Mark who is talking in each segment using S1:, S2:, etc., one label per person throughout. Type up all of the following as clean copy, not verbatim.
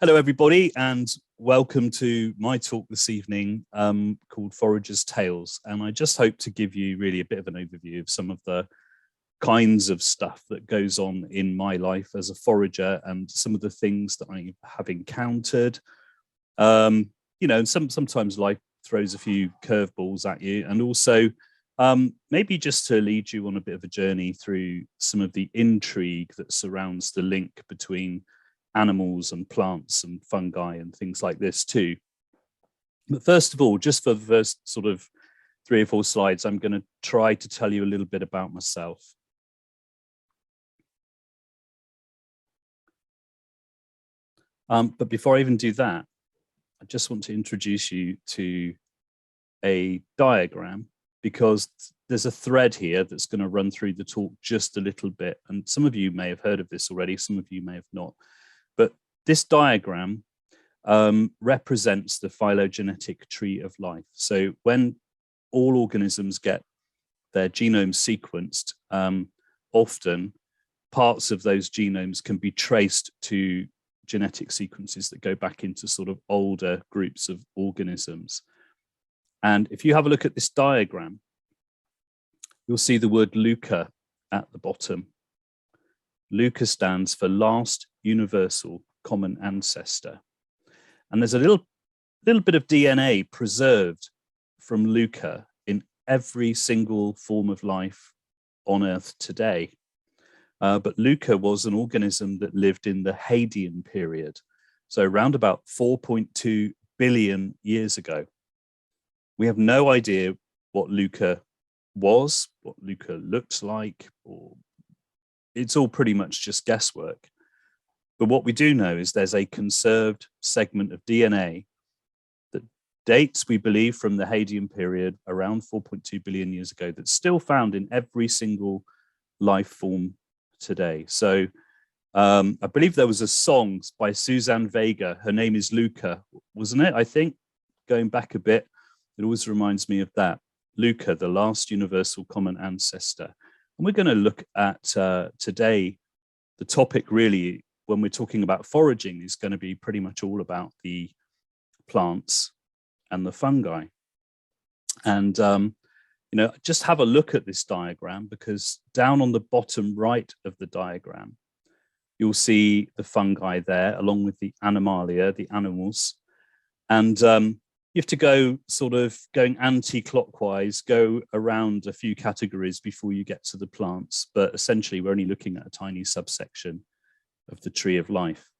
S1: Hello, everybody, and welcome to my talk this evening called Forager's Tales. And I just hope to give you really a bit of an overview of some of the kinds of stuff that goes on in my life as a forager and some of the things that I have encountered. You know, sometimes life throws a few curveballs at you, and also maybe just to lead you on a bit of a journey through some of the intrigue that surrounds the link between animals and plants and fungi and things like this too. But first of all, just for the first sort of 3 or 4 slides, I'm going to try to tell you a little bit about myself. But before I even do that, I just want to introduce you to a diagram, because there's a thread here that's going to run through the talk just a little bit. And some of you may have heard of this already, some of you may have not. But this diagram represents the phylogenetic tree of life. So when all organisms get their genomes sequenced, often parts of those genomes can be traced to genetic sequences that go back into sort of older groups of organisms. And if you have a look at this diagram, you'll see the word LUCA at the bottom. LUCA stands for Last Universal Common Ancestor. And there's a little bit of DNA preserved from LUCA in every single form of life on Earth today. But LUCA was an organism that lived in the Hadean period, so around about 4.2 billion years ago. We have no idea what LUCA was, what LUCA looked like, or it's all pretty much just guesswork. But what we do know is there's a conserved segment of DNA that dates, we believe, from the Hadean period around 4.2 billion years ago, that's still found in every single life form today. So I believe there was a song by Suzanne Vega, Her Name is Luca, wasn't it? I think, going back a bit, it always reminds me of that. LUCA, the last universal common ancestor. And we're going to look at today, the topic really, when we're talking about foraging, is going to be pretty much all about the plants and the fungi. And, you know, just have a look at this diagram, because down on the bottom right of the diagram, you'll see the fungi there, along with the animalia, the animals. And you have to go sort of going anti-clockwise, go around a few categories before you get to the plants. But essentially, we're only looking at a tiny subsection of the tree of life.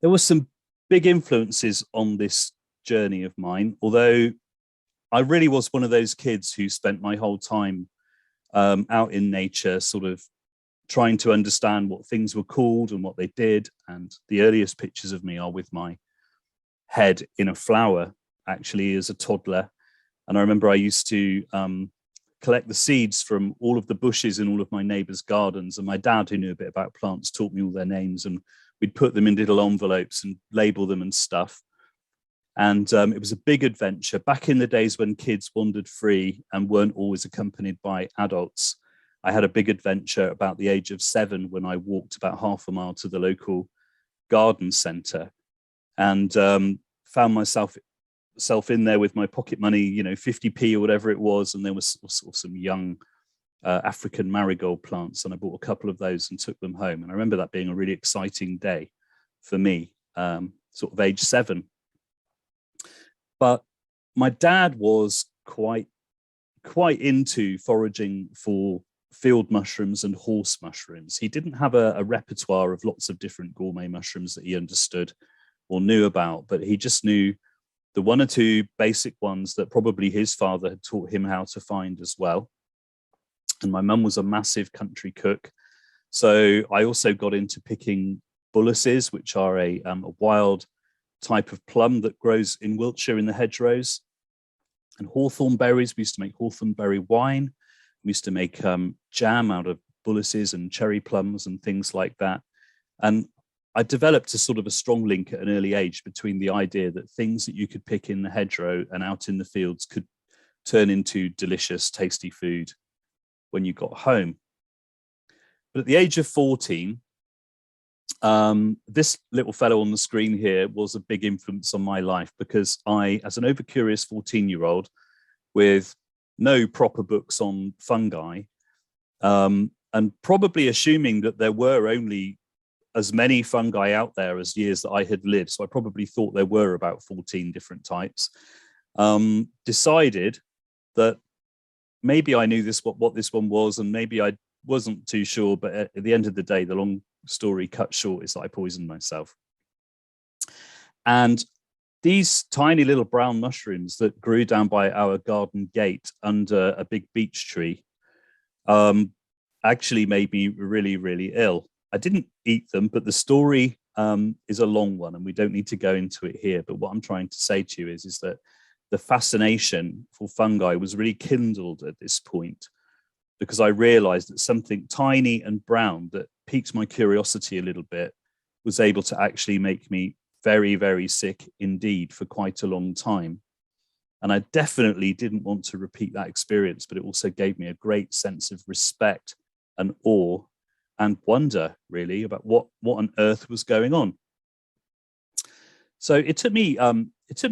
S1: There were some big influences on this journey of mine, although I really was one of those kids who spent my whole time out in nature, sort of trying to understand what things were called and what they did. And the earliest pictures of me are with my head in a flower, actually, as a toddler. And I remember I used to collect the seeds from all of the bushes in all of my neighbors' gardens. And my dad, who knew a bit about plants, taught me all their names, and we'd put them in little envelopes and label them and stuff. And it was a big adventure. Back in the days when kids wandered free and weren't always accompanied by adults, I had a big adventure about the age of 7 when I walked about half a mile to the local garden centre, and found myself in there with my pocket money, you know, 50p or whatever it was, and there was sort of some young African marigold plants, and I bought a couple of those and took them home. And I remember that being a really exciting day for me, sort of age 7. But my dad was quite into foraging for field mushrooms and horse mushrooms. He didn't have a repertoire of lots of different gourmet mushrooms that he understood or knew about, but he just knew the 1 or 2 basic ones that probably his father had taught him how to find as well. And my mum was a massive country cook, so I also got into picking bullaces, which are a wild type of plum that grows in Wiltshire in the hedgerows, and hawthorn berries. We used to make hawthorn berry wine. We used to make jam out of bullaces and cherry plums and things like that. And I developed a sort of a strong link at an early age between the idea that things that you could pick in the hedgerow and out in the fields could turn into delicious, tasty food when you got home. But at the age of 14, This little fellow on the screen here was a big influence on my life, because I, as an overcurious 14-year-old with no proper books on fungi, and probably assuming that there were only as many fungi out there as years that I had lived, so I probably thought there were about 14 different types, decided that maybe I knew what this one was, and maybe I wasn't too sure, but at the end of the day, the long story cut short is that I poisoned myself. And these tiny little brown mushrooms that grew down by our garden gate under a big beech tree actually made me really, really ill. I didn't eat them, but the story is a long one, and we don't need to go into it here. But what I'm trying to say to you is that the fascination for fungi was really kindled at this point, because I realized that something tiny and brown that piqued my curiosity a little bit was able to actually make me very, very sick indeed for quite a long time. And I definitely didn't want to repeat that experience, but it also gave me a great sense of respect and awe and wonder, really, about what on earth was going on. So it took me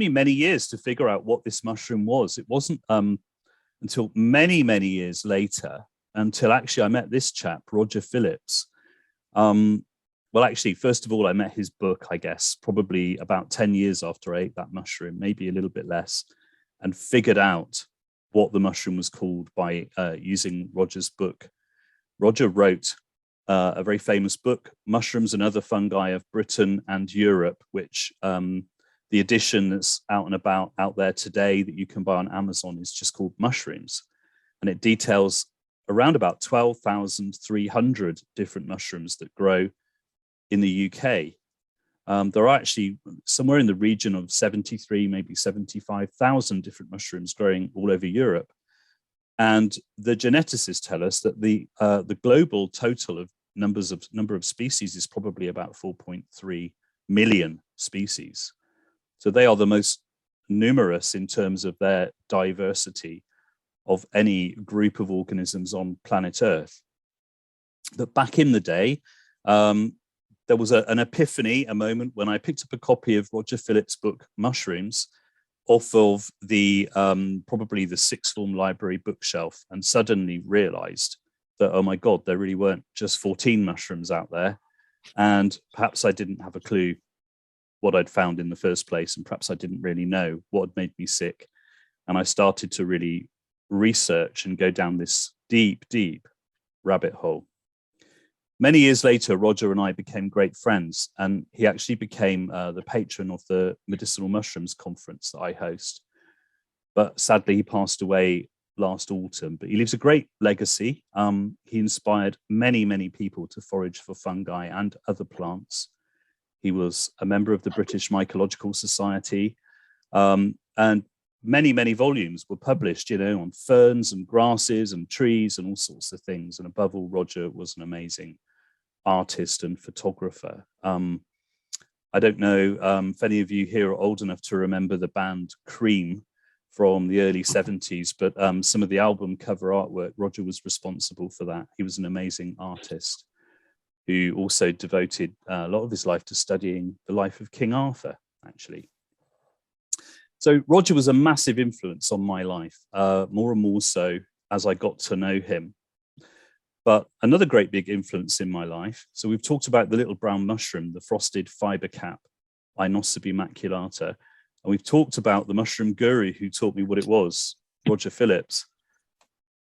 S1: many years to figure out what this mushroom was. It wasn't until many, many years later, until actually I met this chap, Roger Phillips. Well, actually, first of all, I met his book, I guess, probably about 10 years after I ate that mushroom, maybe a little bit less, and figured out what the mushroom was called by using Roger's book. Roger wrote a very famous book, Mushrooms and Other Fungi of Britain and Europe, which the edition that's out and about out there today that you can buy on Amazon is just called Mushrooms. And it details around about 12,300 different mushrooms that grow in the UK. There are actually somewhere in the region of 73, maybe 75,000 different mushrooms growing all over Europe. And the geneticists tell us that the global total of number of species is probably about 4.3 million species. So they are the most numerous in terms of their diversity of any group of organisms on planet Earth. But back in the day, there was an epiphany, a moment when I picked up a copy of Roger Phillips' book, Mushrooms, off of the probably the sixth form library bookshelf, and suddenly realized that, oh my God, there really weren't just 14 mushrooms out there. And perhaps I didn't have a clue what I'd found in the first place, and perhaps I didn't really know what had made me sick. And I started to really research and go down this deep, deep rabbit hole. Many years later, Roger and I became great friends, and he actually became the patron of the Medicinal Mushrooms Conference that I host. But sadly, he passed away last autumn, but he leaves a great legacy. He inspired many, many people to forage for fungi and other plants. He was a member of the British Mycological Society, and many, many volumes were published, you know, on ferns and grasses and trees and all sorts of things. And above all, Roger was an amazing artist and photographer. I don't know if any of you here are old enough to remember the band Cream from the early 70s, but some of the album cover artwork, Roger was responsible for that. He was an amazing artist who also devoted a lot of his life to studying the life of King Arthur, actually. So Roger was a massive influence on my life, more and more so as I got to know him. But another great big influence in my life, so we've talked about the little brown mushroom, the frosted fiber cap, Inocebi maculata, and we've talked about the mushroom guru who taught me what it was, Roger Phillips.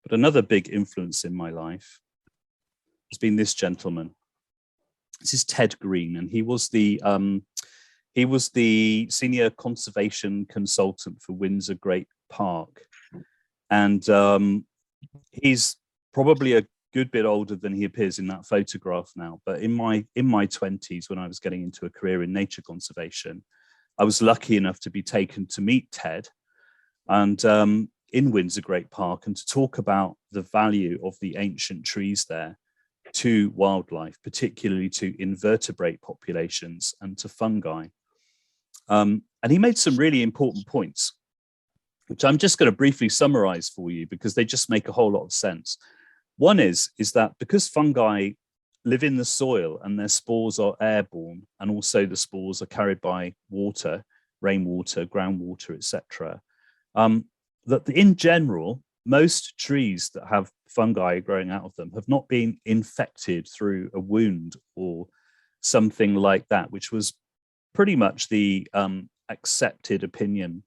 S1: But another big influence in my life has been this gentleman. This is Ted Green, and he was the senior conservation consultant for Windsor Great Park. And he's probably a good bit older than he appears in that photograph now. But in my 20s, when I was getting into a career in nature conservation, I was lucky enough to be taken to meet Ted and in Windsor Great Park, and to talk about the value of the ancient trees there to wildlife, particularly to invertebrate populations and to fungi. And he made some really important points, which I'm just going to briefly summarize for you because they just make a whole lot of sense. One is that because fungi live in the soil and their spores are airborne, and also the spores are carried by water, rainwater, groundwater, etc. That in general, most trees that have fungi growing out of them have not been infected through a wound or something like that, which was pretty much the accepted opinion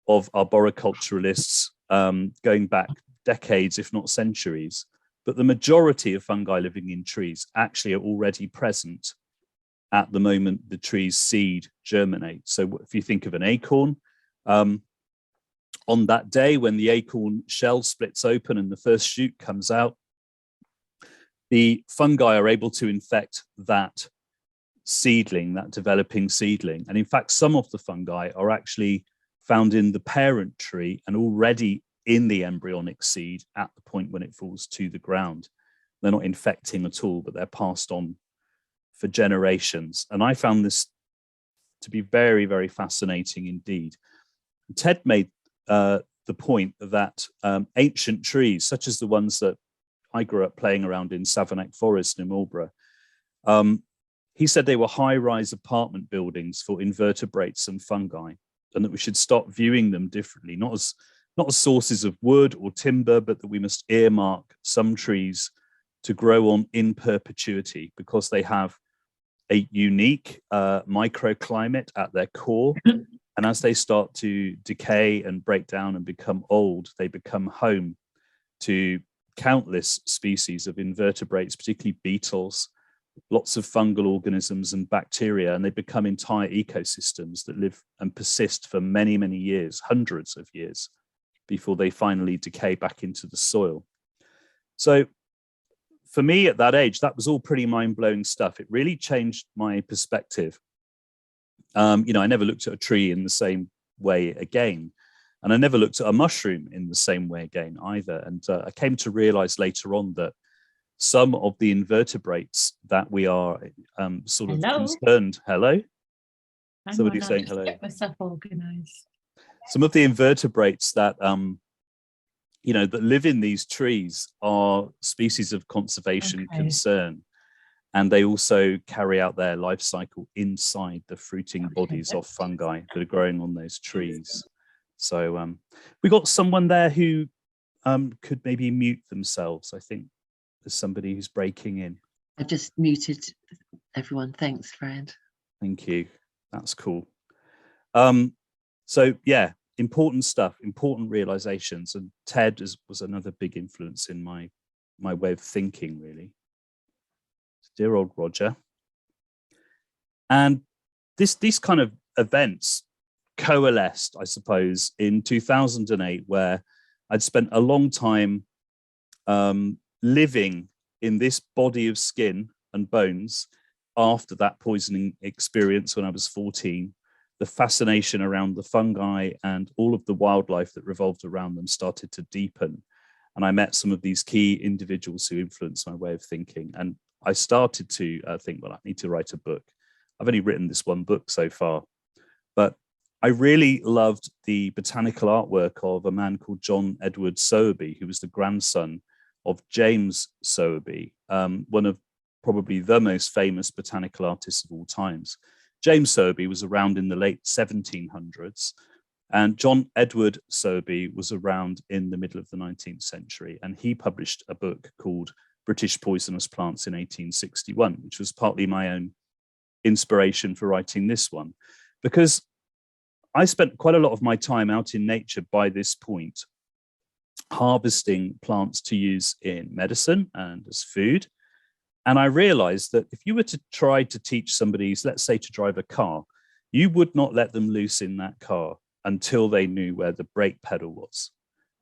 S1: of arboriculturalists going back decades, if not centuries. But the majority of fungi living in trees actually are already present at the moment the tree's seed germinates. So if you think of an acorn, on that day when the acorn shell splits open and the first shoot comes out, the fungi are able to infect that seedling, that developing seedling. And in fact, some of the fungi are actually found in the parent tree and already in the embryonic seed at the point when it falls to the ground. They're not infecting at all, but they're passed on for generations. And I found this to be very, very fascinating indeed. Ted made the point that ancient trees, such as the ones that I grew up playing around in Savernake Forest near Marlborough, he said they were high-rise apartment buildings for invertebrates and fungi, and that we should start viewing them differently, not as sources of wood or timber, but that we must earmark some trees to grow on in perpetuity because they have a unique microclimate at their core. And as they start to decay and break down and become old, they become home to countless species of invertebrates, particularly beetles, lots of fungal organisms and bacteria, and they become entire ecosystems that live and persist for many, many years, hundreds of years, before they finally decay back into the soil. So for me at that age, that was all pretty mind-blowing stuff. It really changed my perspective. I never looked at a tree in the same way again. And I never looked at a mushroom in the same way again either. And I came to realize later on that some of the invertebrates that we are sort of concerned. Hello? Somebody saying hello.
S2: Get myself organized.
S1: Some of the invertebrates that that live in these trees are species of conservation concern, and they also carry out their life cycle inside the fruiting bodies of fungi that are growing on those trees. So we got someone there who could maybe mute themselves. I think there's somebody who's breaking in.
S3: I just muted everyone. Thanks, Fred.
S1: Thank you. That's cool. So yeah, important stuff, important realizations, and Ted was another big influence in my way of thinking, really. Dear old Roger. And these kind of events coalesced, I suppose, in 2008, where I'd spent a long time living in this body of skin and bones after that poisoning experience when I was 14. The fascination around the fungi and all of the wildlife that revolved around them started to deepen. And I met some of these key individuals who influenced my way of thinking. And I started to think, well, I need to write a book. I've only written this one book so far, but I really loved the botanical artwork of a man called John Edward Sowerby, who was the grandson of James Sowerby, one of probably the most famous botanical artists of all times. James Sowerby was around in the late 1700s, and John Edward Sowerby was around in the middle of the 19th century, and he published a book called British Poisonous Plants in 1861, which was partly my own inspiration for writing this one, because I spent quite a lot of my time out in nature by this point, harvesting plants to use in medicine and as food. And I realized that if you were to try to teach somebody, let's say, to drive a car, you would not let them loose in that car until they knew where the brake pedal was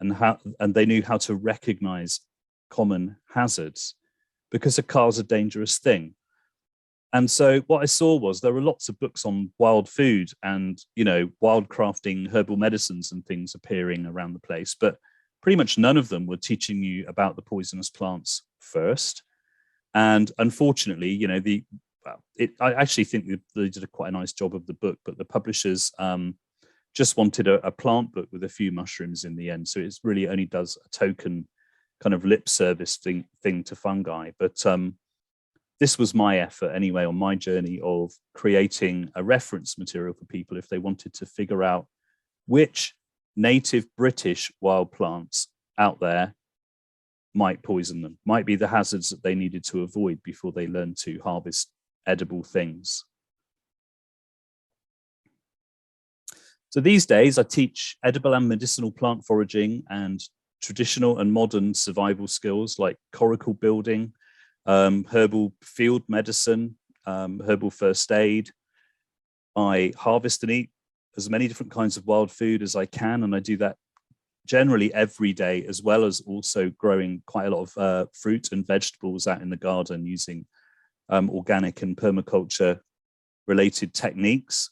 S1: and they knew how to recognize common hazards, because a car's a dangerous thing. And so what I saw was there were lots of books on wild food and, wild crafting herbal medicines and things appearing around the place, but pretty much none of them were teaching you about the poisonous plants first. And unfortunately, I actually think they did quite a nice job of the book, but the publishers just wanted a plant book with a few mushrooms in the end. So it really only does a token kind of lip service thing to fungi. But this was my effort anyway on my journey of creating a reference material for people if they wanted to figure out which native British wild plants out there might poison them, might be the hazards that they needed to avoid before they learned to harvest edible things. So these days I teach edible and medicinal plant foraging and traditional and modern survival skills like coracle building, herbal field medicine, herbal first aid. I harvest and eat as many different kinds of wild food as I can, and I do that generally every day, as well as also growing quite a lot of fruit and vegetables out in the garden using organic and permaculture related techniques.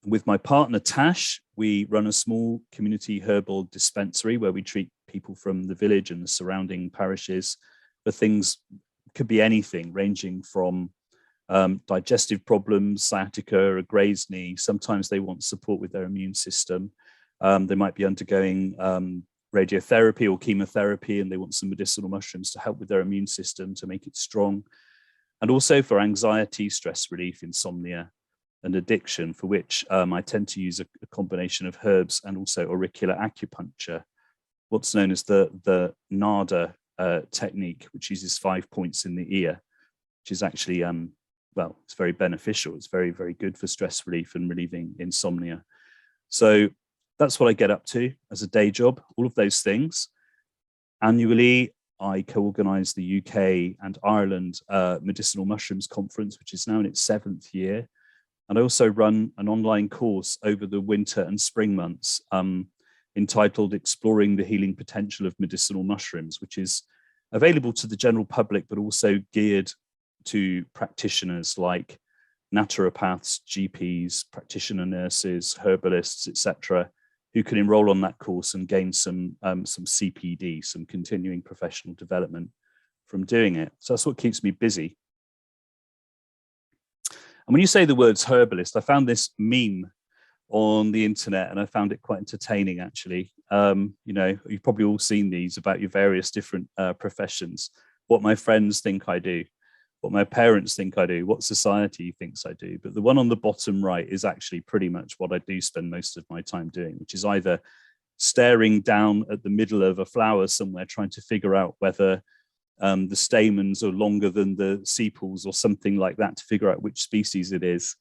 S1: With my partner Tash, we run a small community herbal dispensary where we treat people from the village and the surrounding parishes for things, could be anything, ranging from digestive problems, sciatica, a grazed knee. Sometimes they want support with their immune system. They might be undergoing radiotherapy or chemotherapy, and they want some medicinal mushrooms to help with their immune system to make it strong. And also for anxiety, stress relief, insomnia, and addiction, for which I tend to use a combination of herbs and also auricular acupuncture, what's known as the NADA technique, which uses 5 points in the ear, which is actually, well, it's very beneficial. It's very, very good for stress relief and relieving insomnia. So that's what I get up to as a day job, all of those things. Annually, I co-organise the UK and Ireland Medicinal Mushrooms Conference, which is now in its 7th year. And I also run an online course over the winter and spring months entitled Exploring the Healing Potential of Medicinal Mushrooms, which is available to the general public, but also geared to practitioners like naturopaths, GPs, practitioner nurses, herbalists, etc., who can enroll on that course and gain some CPD, some continuing professional development from doing it. So that's what keeps me busy. And when you say the words herbalist, I found this meme on the internet and I found it quite entertaining, actually. You know, you've probably all seen these about your various different professions, what my friends think I do, what my parents think I do, what society thinks I do. But the one on the bottom right is actually pretty much what I do spend most of my time doing, which is either staring down at the middle of a flower somewhere, trying to figure out whether the stamens are longer than the sepals or something like that to figure out which species it is,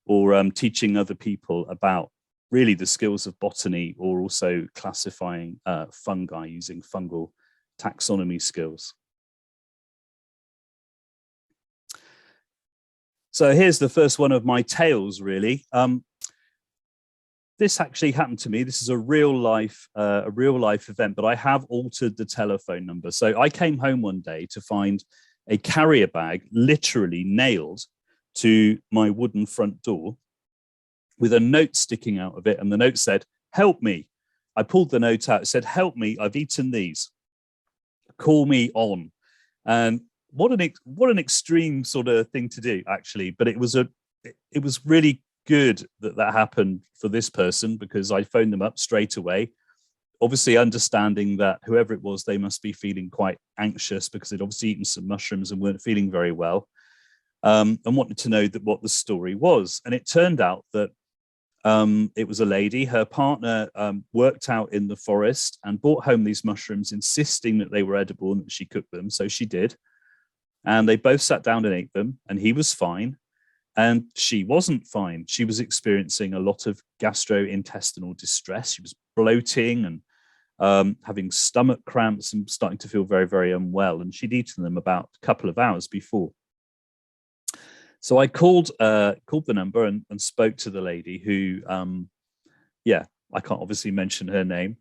S1: or teaching other people about really the skills of botany, or also classifying fungi using fungal taxonomy skills. So here's the first one of my tales, really. This actually happened to me. This is a real life event, but I have altered the telephone number. So I came home one day to find a carrier bag literally nailed to my wooden front door with a note sticking out of it. And the note said, "Help me." I pulled the note out. It said, "Help me, I've eaten these. Call me on." And what an extreme sort of thing to do, actually. But it was really good that happened for this person, because I phoned them up straight away, obviously understanding that whoever it was, they must be feeling quite anxious because they'd obviously eaten some mushrooms and weren't feeling very well, and wanted to know what the story was. And it turned out that it was a lady. Her partner worked out in the forest and brought home these mushrooms, insisting that they were edible and that she cooked them. So she did. And they both sat down and ate them, and he was fine. And she wasn't fine. She was experiencing a lot of gastrointestinal distress. She was bloating and having stomach cramps and starting to feel very, very unwell. And she'd eaten them about a couple of hours before. So I called the number and spoke to the lady who, yeah, I can't obviously mention her name.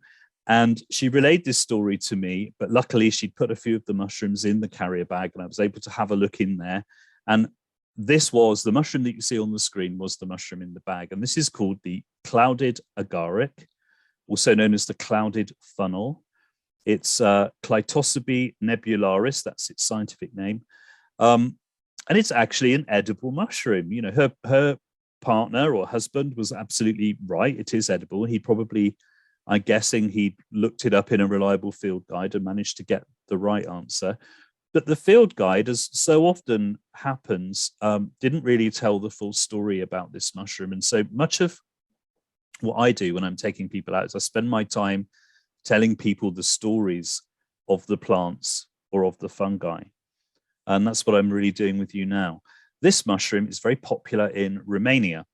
S1: And she relayed this story to me, but luckily she'd put a few of the mushrooms in the carrier bag and I was able to have a look in there. And this was the mushroom that you see on the screen, was the mushroom in the bag. And this is called the clouded agaric, also known as the clouded funnel. It's Clitosobe nebularis, that's its scientific name. And it's actually an edible mushroom. You know, her partner or husband was absolutely right. It is edible. He probably, I'm guessing he looked it up in a reliable field guide and managed to get the right answer. But the field guide, as so often happens, didn't really tell the full story about this mushroom. And so much of what I do when I'm taking people out is I spend my time telling people the stories of the plants or of the fungi. And that's what I'm really doing with you now. This mushroom is very popular in Romania.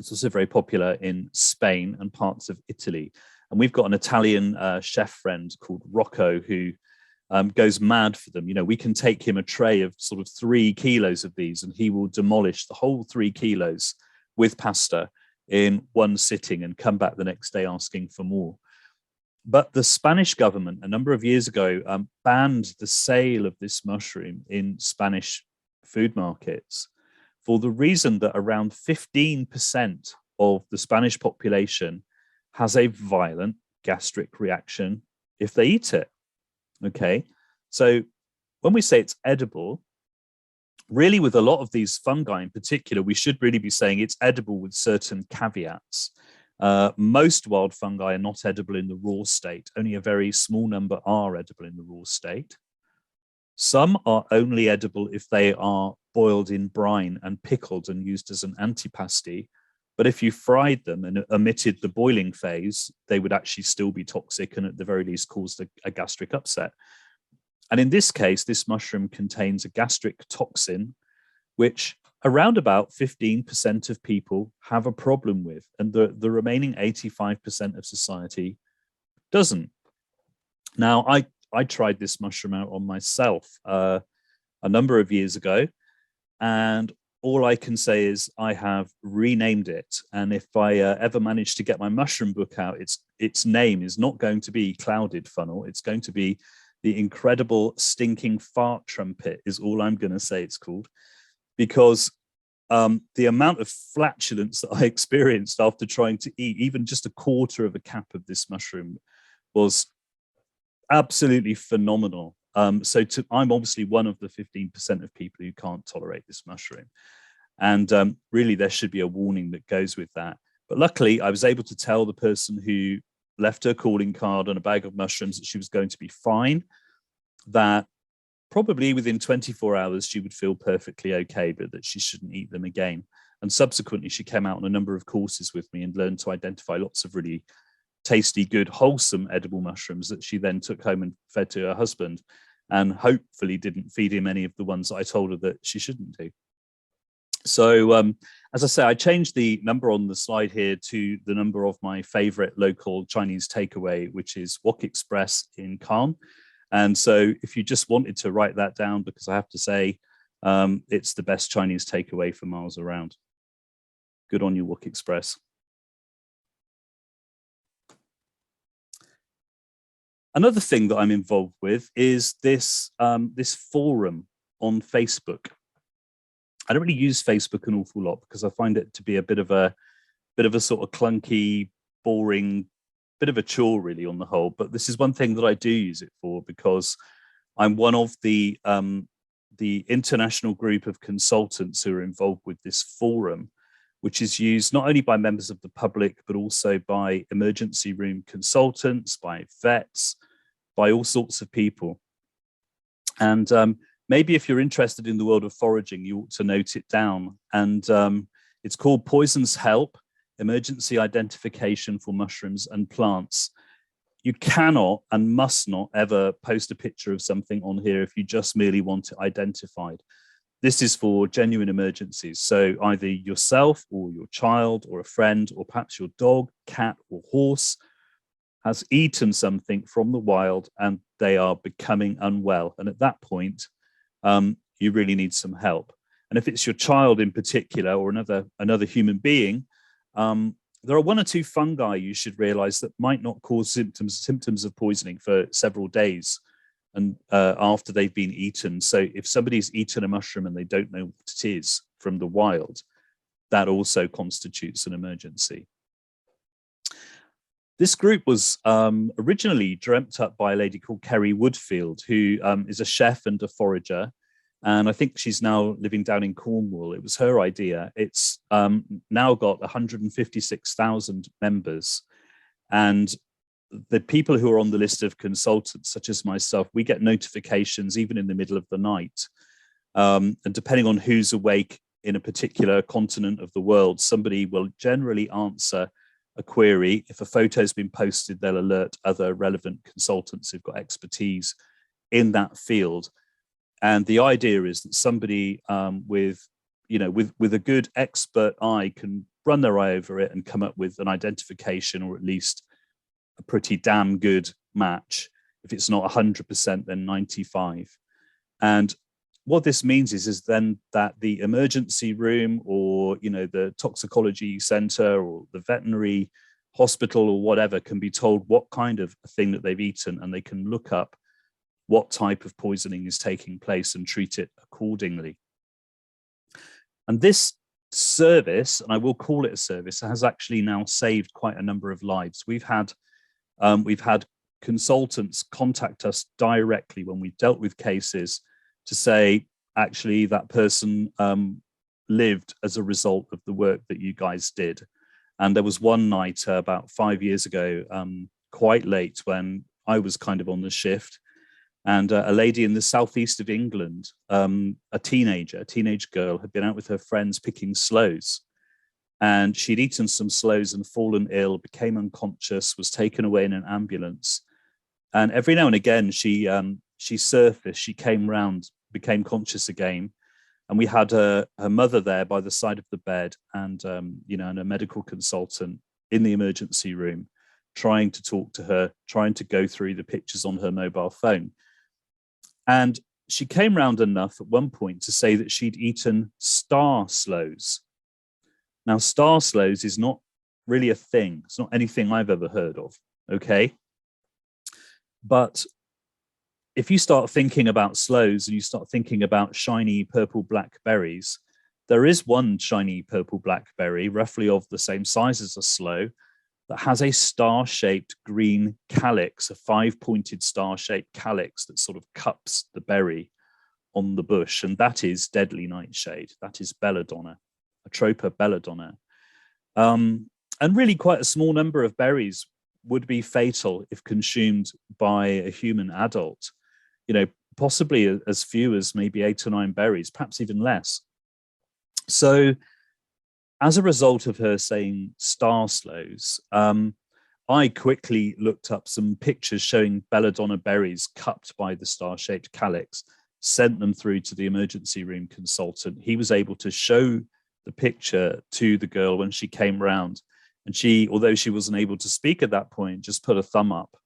S1: It's also very popular in Spain and parts of Italy. And we've got an Italian chef friend called Rocco who goes mad for them. You know, we can take him a tray of sort of 3 kilos of these and he will demolish the whole 3 kilos with pasta in one sitting and come back the next day asking for more. But the Spanish government a number of years ago banned the sale of this mushroom in Spanish food markets for the reason that around 15% of the Spanish population has a violent gastric reaction if they eat it. Okay, so when we say it's edible, really with a lot of these fungi in particular, we should really be saying it's edible with certain caveats. Most wild fungi are not edible in the raw state. Only a very small number are edible in the raw state. Some are only edible if they are boiled in brine and pickled and used as an antipasti. But if you fried them and omitted the boiling phase, they would actually still be toxic and at the very least cause a gastric upset. And in this case, this mushroom contains a gastric toxin, which around about 15% of people have a problem with, and the remaining 85% of society doesn't. Now, I tried this mushroom out on myself a number of years ago, and all I can say is I have renamed it. And if I ever manage to get my mushroom book out, its name is not going to be Clouded Funnel. It's going to be the Incredible Stinking Fart Trumpet is all I'm going to say it's called, because the amount of flatulence that I experienced after trying to eat even just a quarter of a cap of this mushroom was absolutely phenomenal. So I'm obviously one of the 15% of people who can't tolerate this mushroom. And really, there should be a warning that goes with that. But luckily, I was able to tell the person who left her calling card on a bag of mushrooms that she was going to be fine, that probably within 24 hours, she would feel perfectly okay, but that she shouldn't eat them again. And subsequently, she came out on a number of courses with me and learned to identify lots of really tasty, good, wholesome edible mushrooms that she then took home and fed to her husband, and hopefully didn't feed him any of the ones that I told her that she shouldn't do. So as I say, I changed the number on the slide here to the number of my favorite local Chinese takeaway, which is Wok Express in Caen. And so if you just wanted to write that down, because I have to say, it's the best Chinese takeaway for miles around. Good on you, Wok Express. Another thing that I'm involved with is this, this forum on Facebook. I don't really use Facebook an awful lot because I find it to be a bit of a sort of clunky, boring, bit of a chore really on the whole. But this is one thing that I do use it for, because I'm one of the international group of consultants who are involved with this forum, which is used not only by members of the public, but also by emergency room consultants, by vets, by all sorts of people. And maybe if you're interested in the world of foraging, you ought to note it down. And it's called Poisons Help, Emergency Identification for Mushrooms and Plants. You cannot and must not ever post a picture of something on here if you just merely want it identified. This is for genuine emergencies. So either yourself or your child or a friend, or perhaps your dog, cat or horse has eaten something from the wild and they are becoming unwell. And at that point, you really need some help. And if it's your child in particular, or another human being, there are 1 or 2 fungi you should realize that might not cause symptoms of poisoning for several days and after they've been eaten. So if somebody's eaten a mushroom and they don't know what it is from the wild, that also constitutes an emergency. This group was originally dreamt up by a lady called Kerry Woodfield, who is a chef and a forager. And I think she's now living down in Cornwall. It was her idea. It's now got 156,000 members. And the people who are on the list of consultants, such as myself, we get notifications even in the middle of the night. And depending on who's awake in a particular continent of the world, somebody will generally answer a query. If a photo's been posted, they'll alert other relevant consultants who've got expertise in that field. And the idea is that somebody with a good expert eye can run their eye over it and come up with an identification, or at least a pretty damn good match. If it's not 100%, then 95. And what this means is then that the emergency room, or the toxicology center, or the veterinary hospital, or whatever, can be told what kind of thing that they've eaten, and they can look up what type of poisoning is taking place and treat it accordingly. And this service, and I will call it a service, has actually now saved quite a number of lives. We've had consultants contact us directly when we've dealt with cases to say, actually, that person lived as a result of the work that you guys did. And there was one night about 5 years ago, quite late, when I was kind of on the shift, and a lady in the southeast of England, a teenage girl, had been out with her friends picking sloes. And she'd eaten some sloes and fallen ill, became unconscious, was taken away in an ambulance. And every now and again, she surfaced, she came round, became conscious again. And we had her mother there by the side of the bed, and and a medical consultant in the emergency room, trying to talk to her, trying to go through the pictures on her mobile phone. And she came round enough at one point to say that she'd eaten star sloes. Now, star sloes is not really a thing. It's not anything I've ever heard of, okay? But if you start thinking about sloes and you start thinking about shiny purple black berries, there is one shiny purple black berry, roughly of the same size as a sloe, that has a star-shaped green calyx, a 5-pointed star-shaped calyx that sort of cups the berry on the bush, and that is deadly nightshade. That is belladonna, Atropa belladonna. And really quite a small number of berries would be fatal if consumed by a human adult. Possibly as few as maybe 8 or 9 berries, perhaps even less. So as a result of her saying star sloes, I quickly looked up some pictures showing belladonna berries cupped by the star-shaped calyx, sent them through to the emergency room consultant. He was able to show the picture to the girl when she came round. And she, although she wasn't able to speak at that point, just put a thumb up.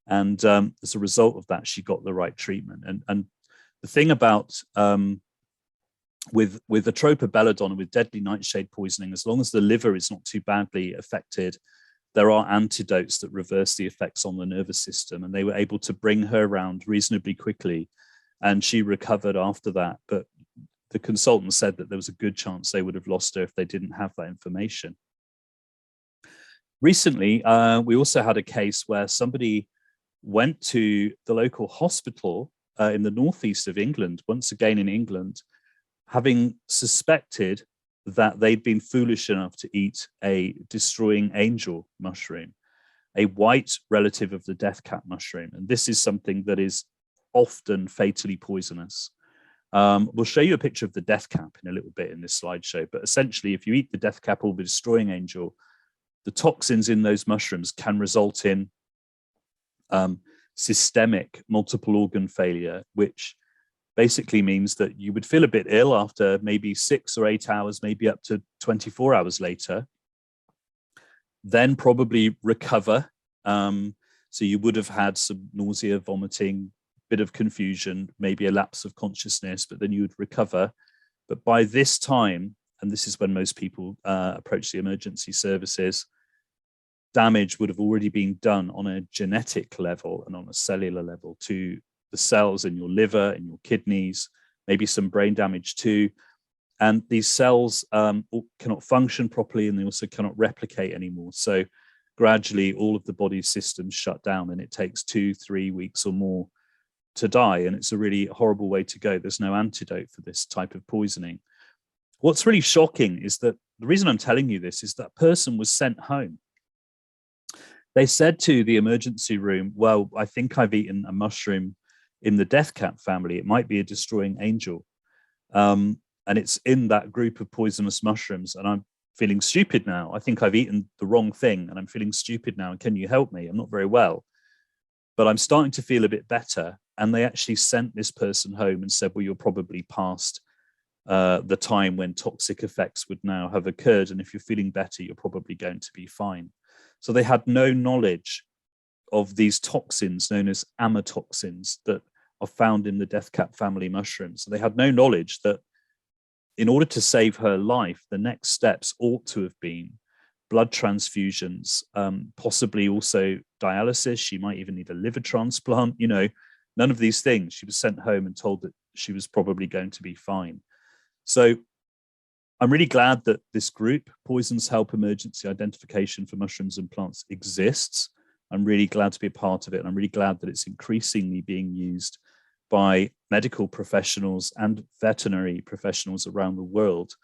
S1: And as a result of that, she got the right treatment. And the thing about with Atropa belladonna, with deadly nightshade poisoning, as long as the liver is not too badly affected, there are antidotes that reverse the effects on the nervous system. And they were able to bring her around reasonably quickly, and she recovered after that. But the consultant said that there was a good chance they would have lost her if they didn't have that information. Recently, we also had a case where somebody went to the local hospital in the northeast of England, once again in England, having suspected that they'd been foolish enough to eat a destroying angel mushroom, a white relative of the death cap mushroom. And this is something that is often fatally poisonous. We'll show you a picture of the death cap in a little bit in this slideshow, but essentially if you eat the death cap or the destroying angel, the toxins in those mushrooms can result in systemic multiple organ failure, which basically means that you would feel a bit ill after maybe 6 or 8 hours, maybe up to 24 hours later, then probably recover. So you would have had some nausea, vomiting, bit of confusion, maybe a lapse of consciousness, but then you would recover. But by this time, and this is when most people approach the emergency services, damage would have already been done on a genetic level and on a cellular level to the cells in your liver, in your kidneys, maybe some brain damage too. And these cells cannot function properly, and they also cannot replicate anymore. So gradually all of the body's systems shut down, and it takes 2-3 weeks or more to die. And it's a really horrible way to go. There's no antidote for this type of poisoning. What's really shocking is that the reason I'm telling you this is that person was sent home. They said to the emergency room, well, I think I've eaten a mushroom in the death cap family. It might be a destroying angel. And it's in that group of poisonous mushrooms. And I'm feeling stupid now. I think I've eaten the wrong thing and I'm feeling stupid now. And can you help me? I'm not very well, but I'm starting to feel a bit better. And they actually sent this person home and said, well, you're probably past the time when toxic effects would now have occurred. And if you're feeling better, you're probably going to be fine. So they had no knowledge of these toxins known as amatoxins that are found in the death cap family mushrooms. So they had no knowledge that in order to save her life, the next steps ought to have been blood transfusions, possibly also dialysis. She might even need a liver transplant, you know, none of these things. She was sent home and told that she was probably going to be fine. So I'm really glad that this group, Poisons Help Emergency Identification for Mushrooms and Plants, exists. I'm really glad to be a part of it. And I'm really glad that it's increasingly being used by medical professionals and veterinary professionals around the world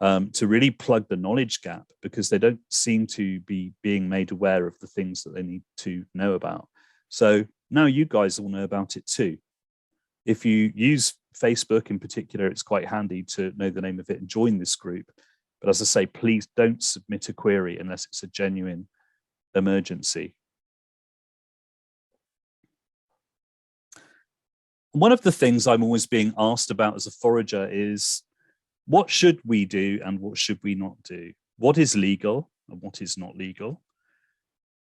S1: to really plug the knowledge gap, because they don't seem to be being made aware of the things that they need to know about. So now you guys all know about it too. If you use Facebook in particular, it's quite handy to know the name of it and join this group. But as I say, please don't submit a query unless it's a genuine emergency. One of the things I'm always being asked about as a forager is, what should we do and what should we not do? What is legal and what is not legal?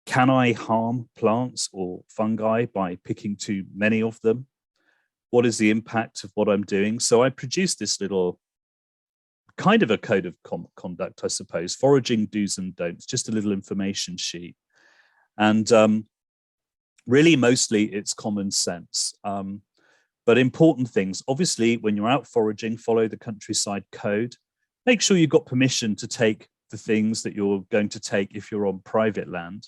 S1: Can I harm plants or fungi by picking too many of them? What is the impact of what I'm doing? So I produced this little kind of a code of conduct, I suppose, foraging do's and don'ts, just a little information sheet. And really, mostly it's common sense. But important things, obviously, when you're out foraging, follow the countryside code. Make sure you've got permission to take the things that you're going to take if you're on private land.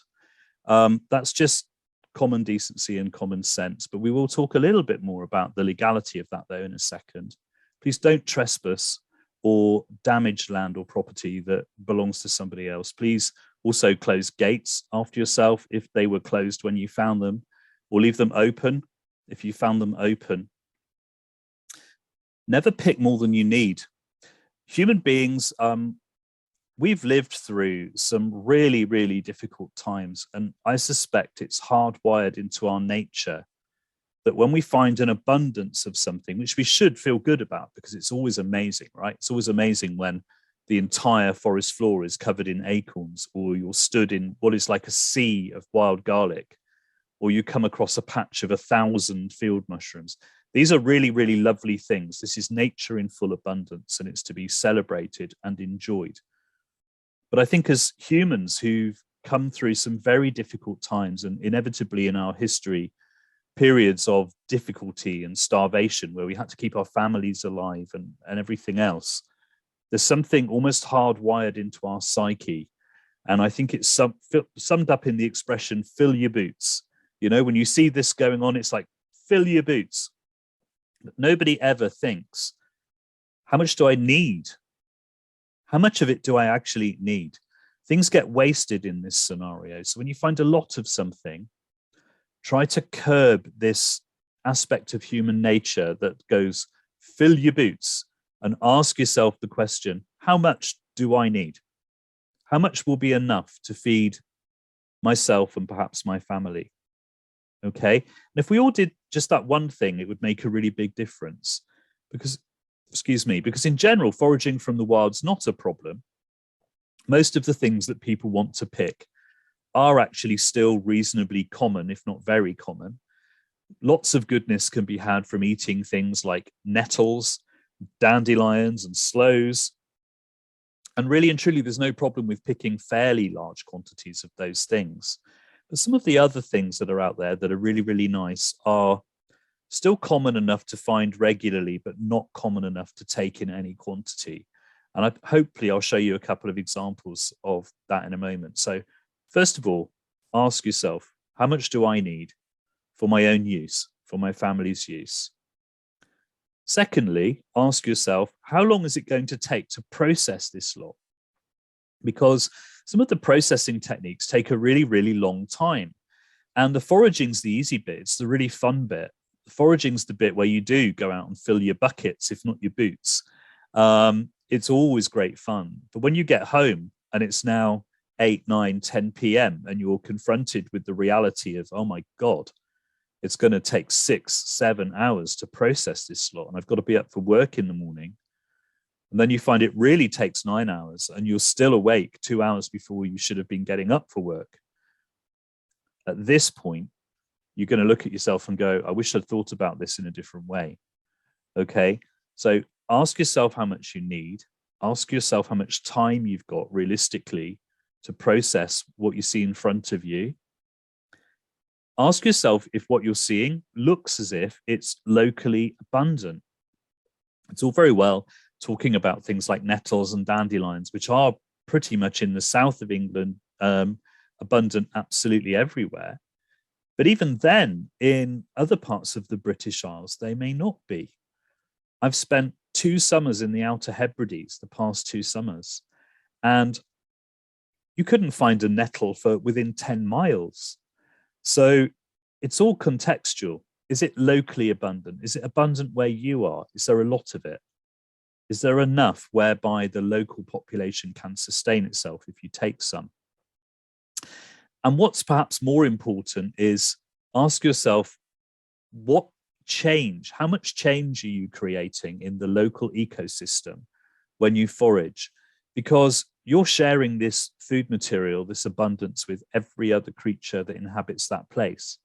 S1: That's just common decency and common sense. But we will talk a little bit more about the legality of that, though, in a second. Please don't trespass or damage land or property that belongs to somebody else. Please also close gates after yourself if they were closed when you found them, or leave them open if you found them open. Never pick more than you need. Human beings, we've lived through some really, really difficult times, and I suspect it's hardwired into our nature that when we find an abundance of something, which we should feel good about, because it's always amazing, right? It's always amazing when the entire forest floor is covered in acorns, or you're stood in what is like a sea of wild garlic, or you come across a patch of 1,000 field mushrooms. These are really, really lovely things. This is nature in full abundance, and it's to be celebrated and enjoyed. But I think as humans who've come through some very difficult times, and inevitably in our history, periods of difficulty and starvation where we had to keep our families alive and everything else, there's something almost hardwired into our psyche. And I think it's summed up in the expression, fill your boots. You know, when you see this going on, it's like, fill your boots. But nobody ever thinks, how much do I need? How much of it do I actually need? Things get wasted in this scenario. So when you find a lot of something, try to curb this aspect of human nature that goes, fill your boots, and ask yourself the question, how much do I need? How much will be enough to feed myself and perhaps my family? Okay, and if we all did just that one thing, it would make a really big difference. Because, because in general, foraging from the wild's not a problem. Most of the things that people want to pick are actually still reasonably common, if not very common. Lots of goodness can be had from eating things like nettles, dandelions, and sloes. And really and truly, there's no problem with picking fairly large quantities of those things. But some of the other things that are out there that are really, really nice are still common enough to find regularly, but not common enough to take in any quantity. And hopefully I'll show you a couple of examples of that in a moment. So first of all, ask yourself, how much do I need for my own use, for my family's use? Secondly, ask yourself, how long is it going to take to process this lot? Because some of the processing techniques take a really, really long time. And the foraging's the easy bit. It's the really fun bit. The foraging's the bit where you do go out and fill your buckets, if not your boots. It's always great fun. But when you get home and it's now 8, 9, 10 p.m. and you're confronted with the reality of, oh my God, it's going to take 6, 7 hours to process this lot, and I've got to be up for work in the morning. And then you find it really takes 9 hours and you're still awake 2 hours before you should have been getting up for work. At this point, you're going to look at yourself and go, I wish I'd thought about this in a different way. Okay, so ask yourself how much you need. Ask yourself how much time you've got realistically to process what you see in front of you. Ask yourself if what you're seeing looks as if it's locally abundant. It's all very well talking about things like nettles and dandelions, which are pretty much in the south of England, abundant absolutely everywhere. But even then, in other parts of the British Isles, they may not be. I've spent 2 summers in the Outer Hebrides, the past 2 summers, and you couldn't find a nettle for within 10 miles. So it's all contextual. Is it locally abundant? Is it abundant where you are? Is there a lot of it? Is there enough whereby the local population can sustain itself if you take some? And what's perhaps more important is ask yourself, what change, how much change are you creating in the local ecosystem when you forage? Because you're sharing this food material, this abundance, with every other creature that inhabits that place.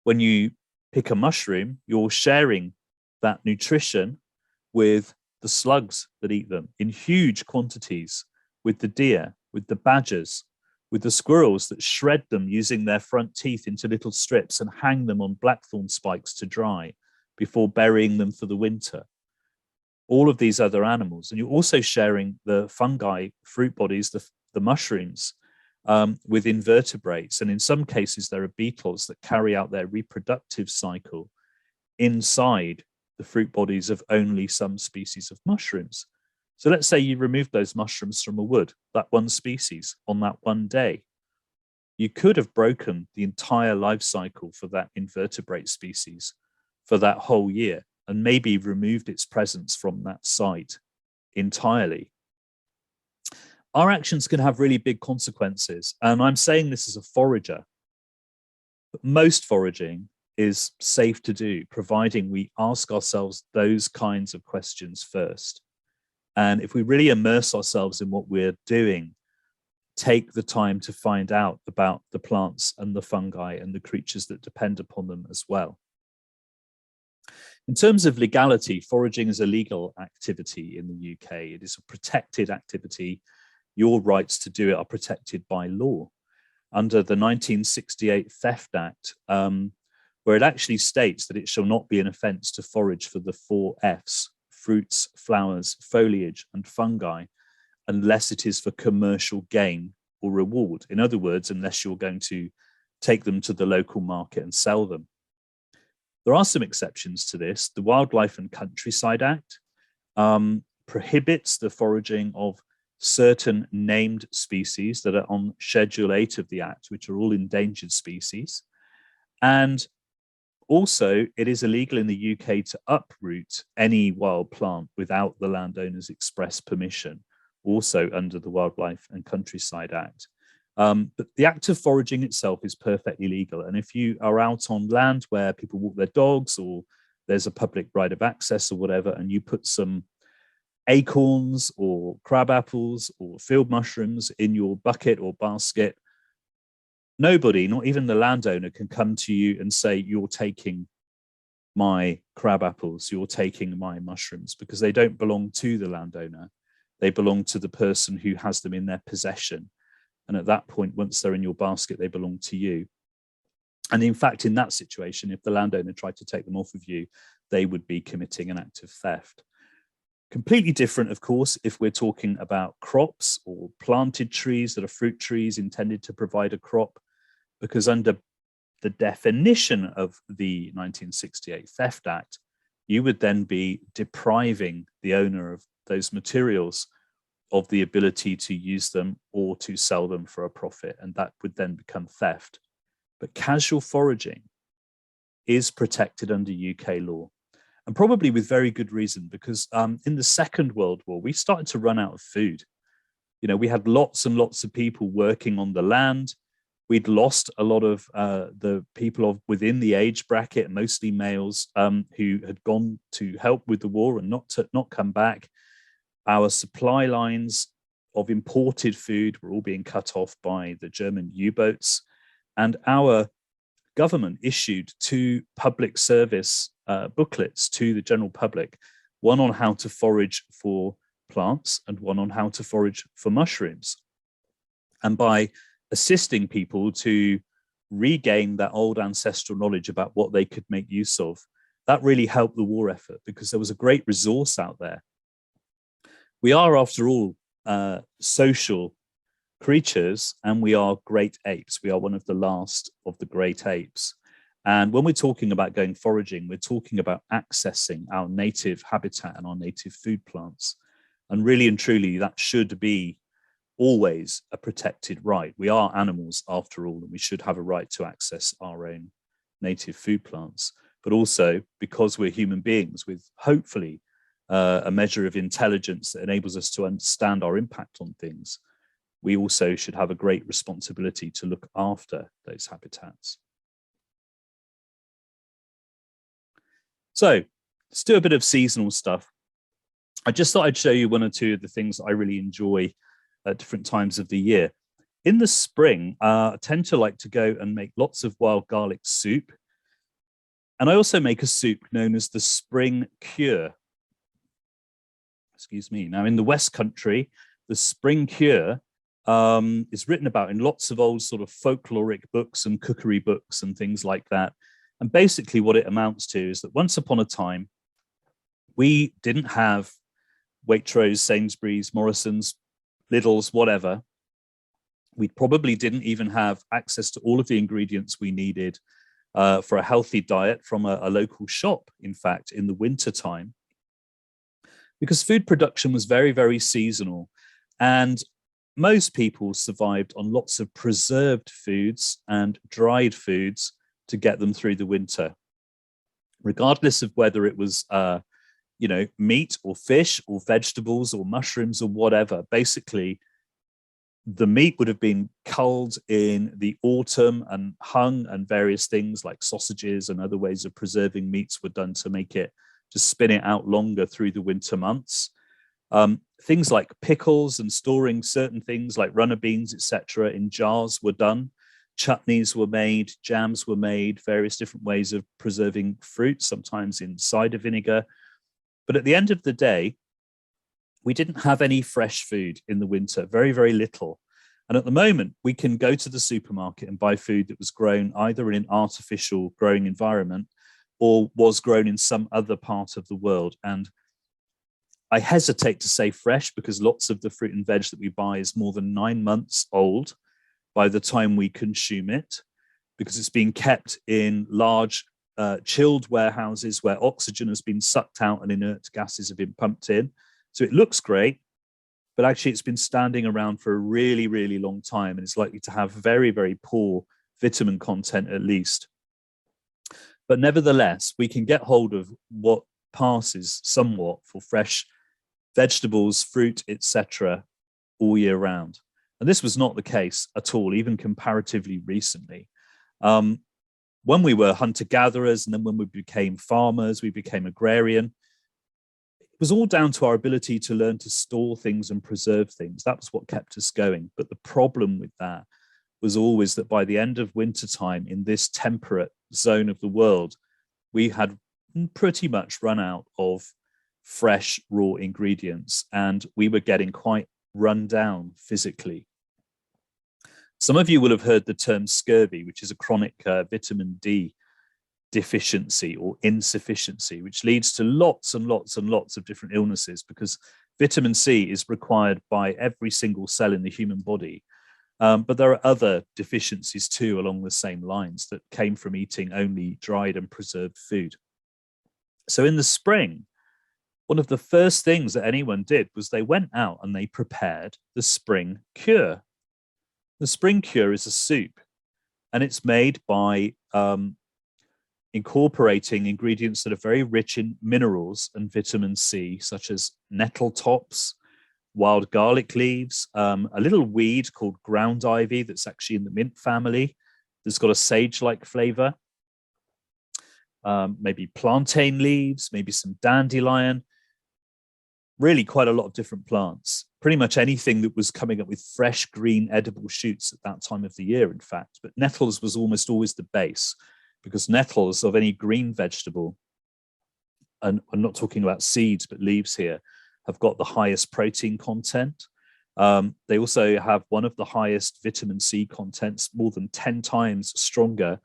S1: When you pick a mushroom, you're sharing that nutrition with the slugs that eat them in huge quantities, with the deer, with the badgers, with the squirrels that shred them using their front teeth into little strips and hang them on blackthorn spikes to dry before burying them for the winter. All of these other animals. And you're also sharing the fungi, fruit bodies, the mushrooms, with invertebrates. And in some cases, there are beetles that carry out their reproductive cycle inside the fruit bodies of only some species of mushrooms. So let's say you remove those mushrooms from a wood, that one species, on that one day. You could have broken the entire life cycle for that invertebrate species for that whole year, and maybe removed its presence from that site entirely. Our actions can have really big consequences. And I'm saying this as a forager, but most foraging is safe to do, providing we ask ourselves those kinds of questions first. And if we really immerse ourselves in what we're doing, take the time to find out about the plants and the fungi and the creatures that depend upon them as well. In terms of legality, foraging is a legal activity in the UK. It is a protected activity. Your rights to do it are protected by law under the 1968 Theft Act, where it actually states that it shall not be an offence to forage for the 4 Fs, fruits, flowers, foliage, and fungi, unless it is for commercial gain or reward. In other words, unless you're going to take them to the local market and sell them. There are some exceptions to this. The Wildlife and Countryside Act prohibits the foraging of certain named species that are on Schedule 8 of the Act, which are all endangered species. And also, it is illegal in the UK to uproot any wild plant without the landowner's express permission, also under the Wildlife and Countryside Act. But the act of foraging itself is perfectly legal. And if you are out on land where people walk their dogs, or there's a public right of access or whatever, and you put some acorns or crab apples or field mushrooms in your bucket or basket, nobody, not even the landowner, can come to you and say, you're taking my crab apples, you're taking my mushrooms, because they don't belong to the landowner. They belong to the person who has them in their possession. And at that point, once they're in your basket, they belong to you. And in fact, in that situation, if the landowner tried to take them off of you, they would be committing an act of theft. Completely different, of course, if we're talking about crops or planted trees that are fruit trees intended to provide a crop, because under the definition of the 1968 Theft Act, you would then be depriving the owner of those materials of the ability to use them or to sell them for a profit, and that would then become theft. But casual foraging is protected under UK law, and probably with very good reason, because in the Second World War, we started to run out of food. You know, we had lots and lots of people working on the land. We'd lost a lot of the people within the age bracket, mostly males, who had gone to help with the war and not come back. Our supply lines of imported food were all being cut off by the German U-boats, and our government issued 2 public service booklets to the general public, one on how to forage for plants and one on how to forage for mushrooms. And by assisting people to regain that old ancestral knowledge about what they could make use of, that really helped the war effort, because there was a great resource out there. We are, after all, social creatures, and we are great apes. We are one of the last of the great apes. And when we're talking about going foraging, we're talking about accessing our native habitat and our native food plants. And really and truly, that should be always a protected right. We are animals, after all, and we should have a right to access our own native food plants. But also, because we're human beings with hopefully a measure of intelligence that enables us to understand our impact on things, we also should have a great responsibility to look after those habitats. So let's do a bit of seasonal stuff. I just thought I'd show you 1 or 2 of the things that I really enjoy at different times of the year. In the spring, I tend to like to go and make lots of wild garlic soup. And I also make a soup known as the spring cure. Excuse me. Now, in the West Country, the spring cure is written about in lots of old sort of folkloric books and cookery books and things like that. And basically what it amounts to is that once upon a time, we didn't have Waitrose, Sainsbury's, Morrison's, Lidl's, whatever. We probably didn't even have access to all of the ingredients we needed for a healthy diet from a local shop, in fact, in the winter time, because food production was very, very seasonal. And most people survived on lots of preserved foods and dried foods to get them through the winter, regardless of whether it was you know, meat or fish or vegetables or mushrooms or whatever. Basically, the meat would have been culled in the autumn and hung, and various things like sausages and other ways of preserving meats were done to make it, to spin it out longer through the winter months. Things like pickles and storing certain things like runner beans, etc., in jars were done. Chutneys were made, jams were made, various different ways of preserving fruit, sometimes in cider vinegar. But at the end of the day, we didn't have any fresh food in the winter, very, very little. And at the moment, we can go to the supermarket and buy food that was grown either in an artificial growing environment or was grown in some other part of the world. And I hesitate to say fresh, because lots of the fruit and veg that we buy is more than 9 months old by the time we consume it, because it's being kept in large chilled warehouses where oxygen has been sucked out and inert gases have been pumped in. So it looks great, but actually it's been standing around for a really, really long time, and it's likely to have very, very poor vitamin content at least. But nevertheless, we can get hold of what passes somewhat for fresh vegetables, fruit, etc., all year round. And this was not the case at all, even comparatively recently. When we were hunter-gatherers, and then when we became farmers, we became agrarian, it was all down to our ability to learn to store things and preserve things. That was what kept us going. But the problem with that was always that by the end of wintertime in this temperate zone of the world, we had pretty much run out of fresh raw ingredients, and we were getting quite run down physically. Some of you will have heard the term scurvy, which is a chronic vitamin D deficiency or insufficiency, which leads to lots and lots and lots of different illnesses, because vitamin C is required by every single cell in the human body. But there are other deficiencies too along the same lines that came from eating only dried and preserved food. So in the spring, one of the first things that anyone did was they went out and they prepared the spring cure. The spring cure is a soup, and it's made by incorporating ingredients that are very rich in minerals and vitamin C, such as nettle tops, wild garlic leaves, a little weed called ground ivy that's actually in the mint family, that's got a sage-like flavor, maybe plantain leaves, maybe some dandelion, really quite a lot of different plants, pretty much anything that was coming up with fresh green edible shoots at that time of the year, in fact. But nettles was almost always the base, because nettles of any green vegetable, and I'm not talking about seeds, but leaves here, have got the highest protein content. They also have one of the highest vitamin C contents, more than 10 times stronger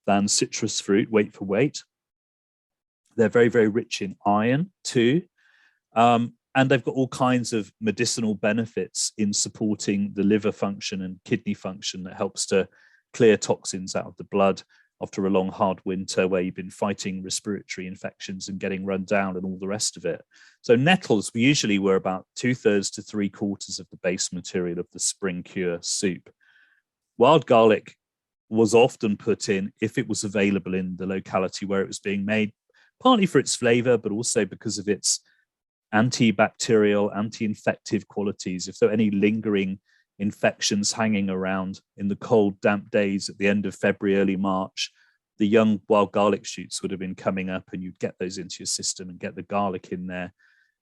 S1: than citrus fruit, weight for weight. They're very, very rich in iron too. And they've got all kinds of medicinal benefits in supporting the liver function and kidney function that helps to clear toxins out of the blood after a long, hard winter where you've been fighting respiratory infections and getting run down and all the rest of it. So nettles usually were about 2/3 to 3/4 of the base material of the spring cure soup. Wild garlic was often put in if it was available in the locality where it was being made, partly for its flavor, but also because of its antibacterial, anti-infective qualities. If there are any lingering infections hanging around in the cold, damp days at the end of February, early March, the young wild garlic shoots would have been coming up, and you'd get those into your system and get the garlic in there.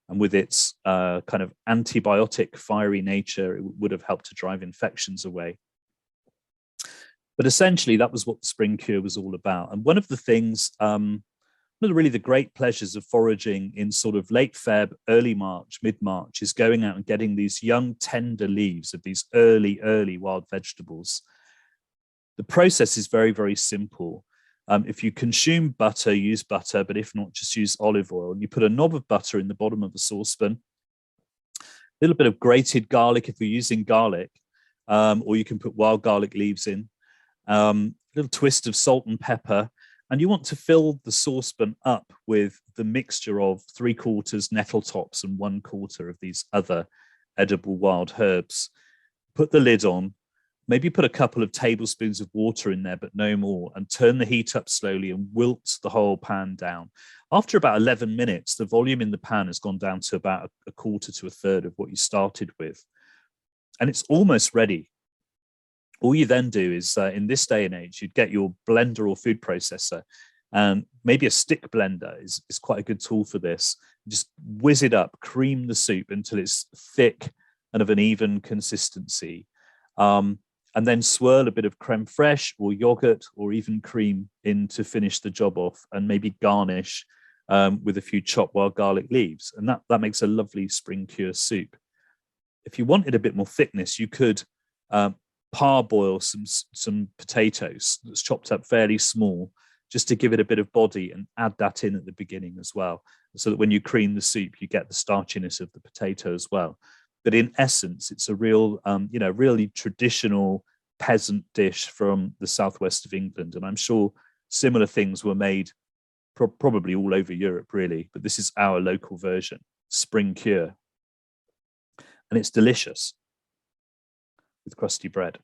S1: And with its kind of antibiotic, fiery nature, it would have helped to drive infections away. But essentially, that was what the spring cure was all about. And one of the things, one of really the great pleasures of foraging in sort of late Feb, early March, mid-March, is going out and getting these young tender leaves of these early wild vegetables. The process is very, very simple. If you consume butter, use butter, but if not, just use olive oil. And you put a knob of butter in the bottom of a saucepan, a little bit of grated garlic if you're using garlic, or you can put wild garlic leaves in, a little twist of salt and pepper. And you want to fill the saucepan up with the mixture of 3/4 nettle tops and 1/4 of these other edible wild herbs. Put the lid on, maybe put a couple of tablespoons of water in there, but no more, and turn the heat up slowly and wilt the whole pan down. After about 11 minutes, the volume in the pan has gone down to about 1/4 to 1/3 of what you started with. And it's almost ready. All you then do is, in this day and age, you'd get your blender or food processor, and maybe a stick blender is quite a good tool for this. Just whiz it up, cream the soup until it's thick and of an even consistency. And then swirl a bit of creme fraiche or yogurt or even cream in to finish the job off, and maybe garnish with a few chopped wild garlic leaves. And that makes a lovely spring cure soup. If you wanted a bit more thickness, you could parboil some potatoes that's chopped up fairly small, just to give it a bit of body, and add that in at the beginning as well, so that when you cream the soup, you get the starchiness of the potato as well. But in essence, it's a real, really traditional peasant dish from the southwest of England. And I'm sure similar things were made probably all over Europe, really. But this is our local version, spring cure. And it's delicious with crusty bread.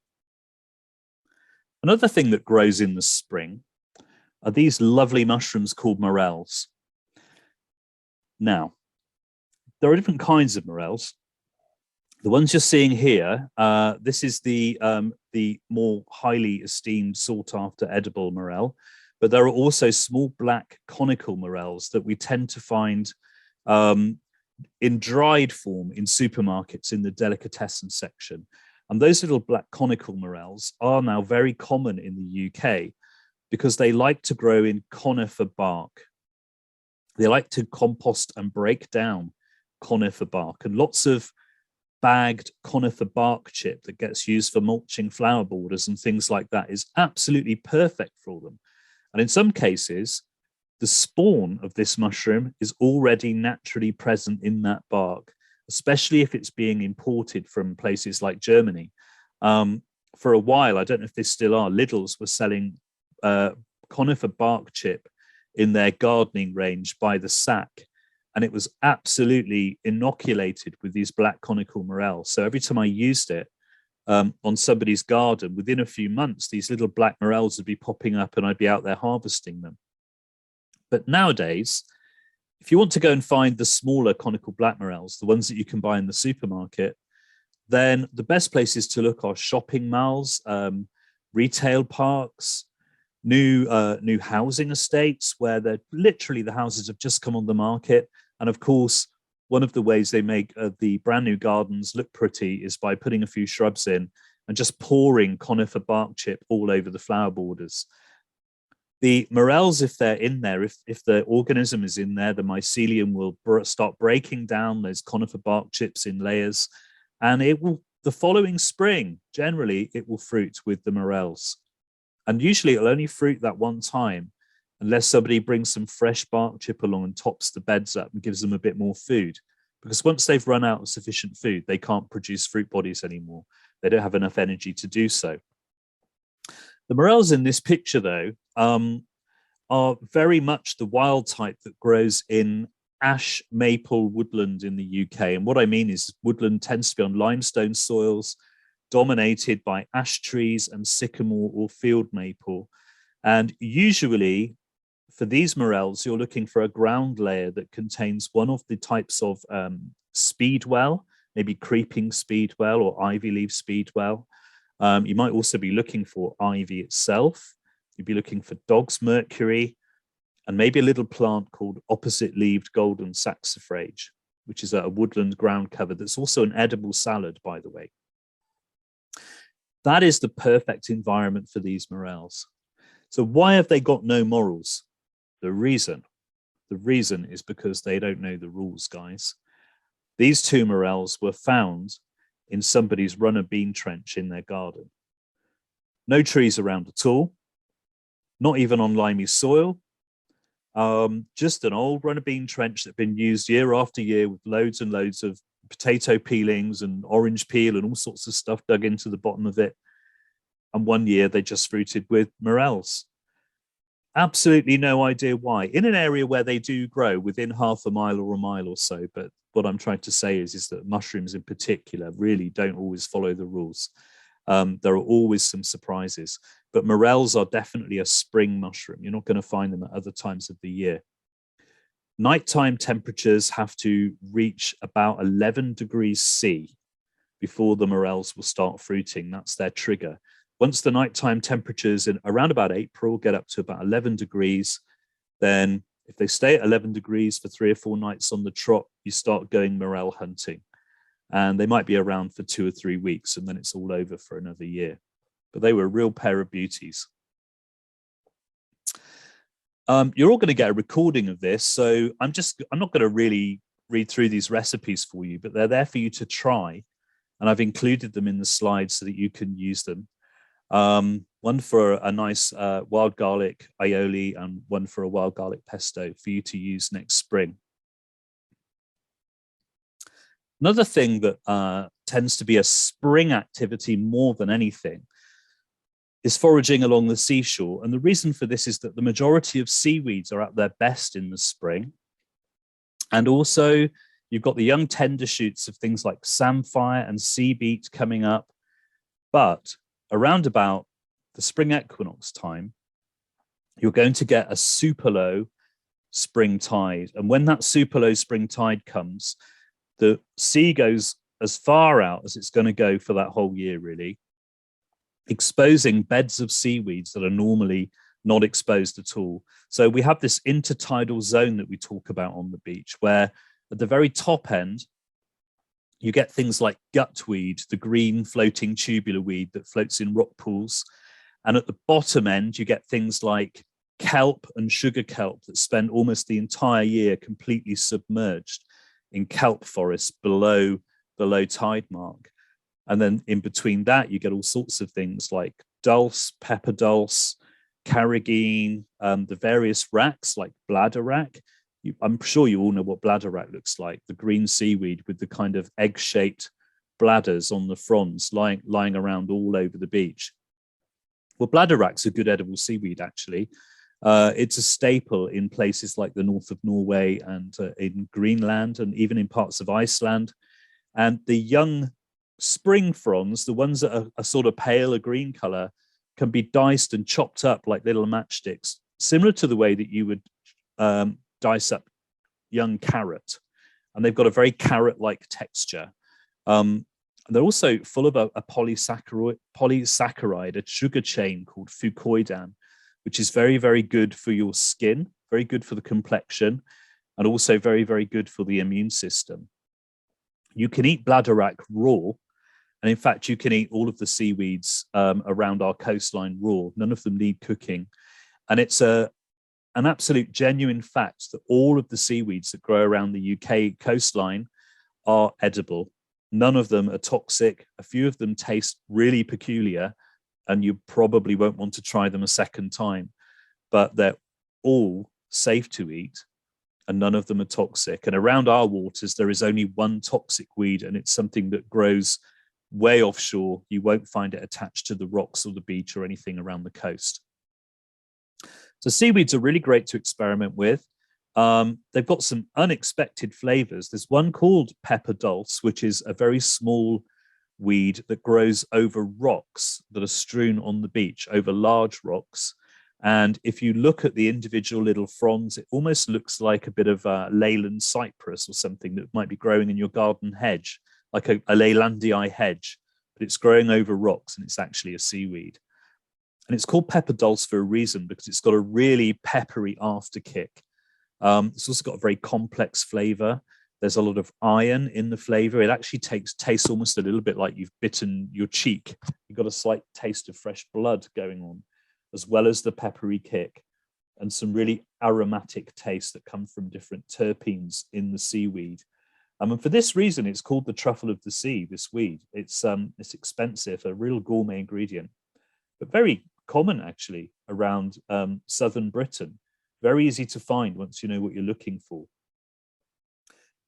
S1: Another thing that grows in the spring are these lovely mushrooms called morels. Now, there are different kinds of morels. The ones you're seeing here, this is the more highly esteemed, sought-after edible morel, but there are also small black conical morels that we tend to find in dried form in supermarkets in the delicatessen section. And those little black conical morels are now very common in the UK because they like to grow in conifer bark. They like to compost and break down conifer bark, and lots of bagged conifer bark chip that gets used for mulching flower borders and things like that is absolutely perfect for them. And in some cases, the spawn of this mushroom is already naturally present in that bark, especially if it's being imported from places like Germany. For a while, I don't know if they still are, Lidl's were selling conifer bark chip in their gardening range by the sack. and it was absolutely inoculated with these black conical morels. So every time I used it on somebody's garden, within a few months, these little black morels would be popping up and I'd be out there harvesting them. But nowadays, if you want to go and find the smaller conical black morels, the ones that you can buy in the supermarket, then the best places to look are shopping malls, retail parks, new housing estates where they're literally the houses have just come on the market. And of course, one of the ways they make the brand new gardens look pretty is by putting a few shrubs in and just pouring conifer bark chip all over the flower borders. The morels, if they're in there, if the organism is in there, the mycelium will start breaking down those conifer bark chips in layers, and it will, the following spring, generally, it will fruit with the morels. And usually it'll only fruit that one time, unless somebody brings some fresh bark chip along and tops the beds up and gives them a bit more food. Because once they've run out of sufficient food, they can't produce fruit bodies anymore. They don't have enough energy to do so. The morels in this picture, though, are very much the wild type that grows in ash maple woodland in the UK. And what I mean is woodland tends to be on limestone soils, dominated by ash trees and sycamore or field maple. And usually for these morels, you're looking for a ground layer that contains one of the types of speedwell, maybe creeping speedwell or ivy leaf speedwell. You might also be looking for ivy itself. You'd be looking for dog's mercury, and maybe a little plant called opposite-leaved golden saxifrage, which is a woodland ground cover that's also an edible salad, by the way. That is the perfect environment for these morels. So why have they got no morels? The reason is because they don't know the rules, guys. These two morels were found in somebody's runner bean trench in their garden. No trees around at all, not even on limey soil, just an old runner bean trench that had been used year after year with loads and loads of potato peelings and orange peel and all sorts of stuff dug into the bottom of it. And one year they just fruited with morels. Absolutely no idea why. In an area where they do grow within half a mile or a mile or so. But what I'm trying to say is that mushrooms in particular really don't always follow the rules. There are always some surprises. But morels are definitely a spring mushroom. You're not going to find them at other times of the year. Nighttime temperatures have to reach about 11 degrees C before the morels will start fruiting. That's their trigger. Once the nighttime temperatures in around about April get up to about 11 degrees, then if they stay at 11 degrees for 3 or 4 nights on the trot, you start going morel hunting. And they might be around for 2 or 3 weeks, and then it's all over for another year. But they were a real pair of beauties. You're all going to get a recording of this, so I'm not going to really read through these recipes for you, but they're there for you to try. And I've included them in the slides so that you can use them. One for a nice wild garlic aioli and one for a wild garlic pesto for you to use next spring. Another thing that tends to be a spring activity more than anything is foraging along the seashore. And the reason for this is that the majority of seaweeds are at their best in the spring. And also you've got the young tender shoots of things like samphire and sea beet coming up. But around about the spring equinox time, you're going to get a super low spring tide. And when that super low spring tide comes, the sea goes as far out as it's going to go for that whole year, really, exposing beds of seaweeds that are normally not exposed at all. So we have this intertidal zone that we talk about on the beach, where at the very top end, you get things like gutweed, the green floating tubular weed that floats in rock pools. And at the bottom end, you get things like kelp and sugar kelp that spend almost the entire year completely submerged in kelp forests below the low tide mark. And then in between that, you get all sorts of things like dulse, pepper dulse, carrageen, the various racks like bladder rack. I'm sure you all know what bladder rack looks like, the green seaweed with the kind of egg-shaped bladders on the fronds lying around all over the beach. Well, bladder rack's a good edible seaweed, actually. It's a staple in places like the north of Norway and in Greenland and even in parts of Iceland. And the young spring fronds, the ones that are a sort of paler green color, can be diced and chopped up like little matchsticks, similar to the way that you would dice up young carrot. And they've got a very carrot-like texture. They're also full of a polysaccharide, a sugar chain called fucoidan, which is very, very good for your skin, very good for the complexion, and also very, very good for the immune system. You can eat bladderwrack raw, and in fact, you can eat all of the seaweeds around our coastline raw. None of them need cooking. And it's an absolute genuine fact that all of the seaweeds that grow around the UK coastline are edible. None of them are toxic. A few of them taste really peculiar, and you probably won't want to try them a second time, but they're all safe to eat, and none of them are toxic. And around our waters, there is only one toxic weed, and it's something that grows way offshore. You won't find it attached to the rocks or the beach or anything around the coast. So seaweeds are really great to experiment with. They've got some unexpected flavors. There's one called pepper dulse, which is a very small weed that grows over rocks that are strewn on the beach, over large rocks. And if you look at the individual little fronds, it almost looks like a bit of a Leyland cypress or something that might be growing in your garden hedge, like a Leylandii hedge, but it's growing over rocks and it's actually a seaweed. And it's called pepper dulse for a reason, because it's got a really peppery after kick. It's also got a very complex flavor. There's a lot of iron in the flavor. It actually tastes almost a little bit like you've bitten your cheek. You've got a slight taste of fresh blood going on, as well as the peppery kick and some really aromatic tastes that come from different terpenes in the seaweed. And for this reason, it's called the truffle of the sea, this weed. It's expensive, a real gourmet ingredient, but very common actually around southern Britain. Very easy to find once you know what you're looking for.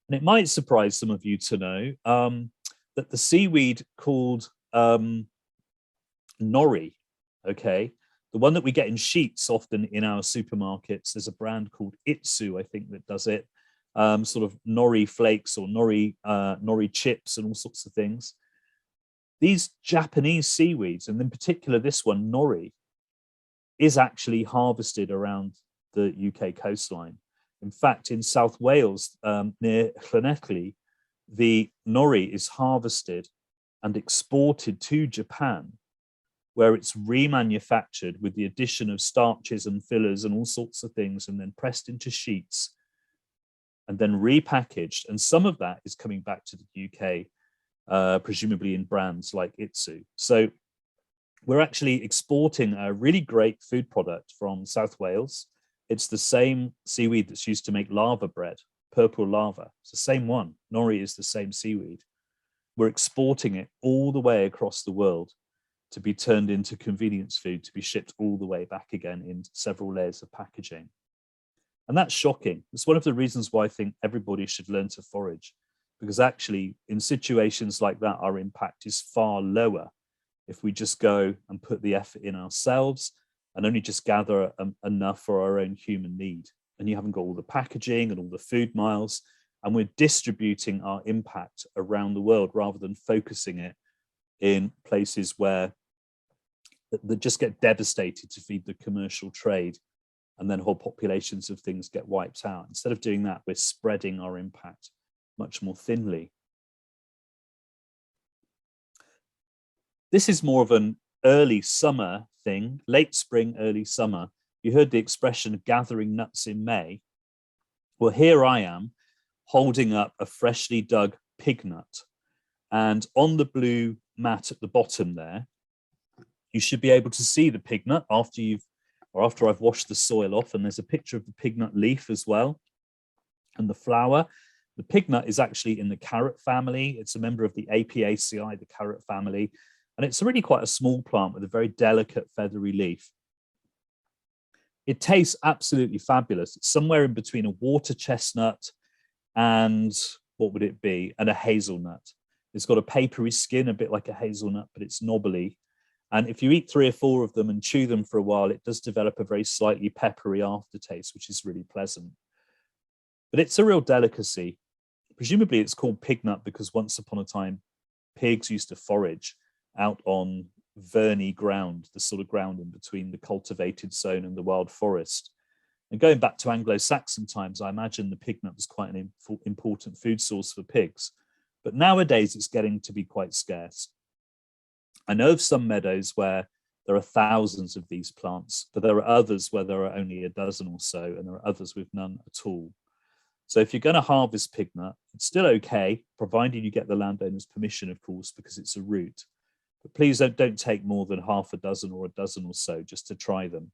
S1: And it might surprise some of you to know that the seaweed called nori, okay, the one that we get in sheets often in our supermarkets, there's a brand called Itsu, I think, that does it, sort of nori flakes or nori chips and all sorts of things. These Japanese seaweeds, and in particular this one, nori, is actually harvested around the UK coastline. In fact, in South Wales, near Llanelli, the nori is harvested and exported to Japan, where it's remanufactured with the addition of starches and fillers and all sorts of things, and then pressed into sheets and then repackaged. And some of that is coming back to the UK, presumably in brands like Itsu. So we're actually exporting a really great food product from South Wales. It's the same seaweed that's used to make lava bread, purple lava. It's the same one. Nori is the same seaweed. We're exporting it all the way across the world to be turned into convenience food, to be shipped all the way back again in several layers of packaging. And that's shocking. It's one of the reasons why I think everybody should learn to forage, because actually in situations like that, our impact is far lower if we just go and put the effort in ourselves and only just gather enough for our own human need. And you haven't got all the packaging and all the food miles, and we're distributing our impact around the world rather than focusing it in places where that just get devastated to feed the commercial trade, and then whole populations of things get wiped out. Instead of doing that, we're spreading our impact much more thinly. This is more of an early summer thing, late spring, early summer. You heard the expression gathering nuts in May. Well, here I am holding up a freshly dug pig nut. And on the blue mat at the bottom there, you should be able to see the pig nut after I've washed the soil off. And there's a picture of the pig nut leaf as well, and the flower. The pig nut is actually in the carrot family. It's a member of the Apiaceae, the carrot family. And it's really quite a small plant with a very delicate feathery leaf. It tastes absolutely fabulous. It's somewhere in between a water chestnut and what would it be? And a hazelnut. It's got a papery skin, a bit like a hazelnut, but it's knobbly. And if you eat 3 or 4 of them and chew them for a while, it does develop a very slightly peppery aftertaste, which is really pleasant. But it's a real delicacy. Presumably it's called pig nut because once upon a time, pigs used to forage out on ferny ground, the sort of ground in between the cultivated zone and the wild forest. And going back to Anglo-Saxon times, I imagine the pig nut was quite an important food source for pigs. But nowadays it's getting to be quite scarce. I know of some meadows where there are thousands of these plants, but there are others where there are only a dozen or so, and there are others with none at all. So if you're going to harvest pig nut, it's still okay, provided you get the landowner's permission, of course, because it's a root. But please don't take more than half a dozen or a dozen or so just to try them.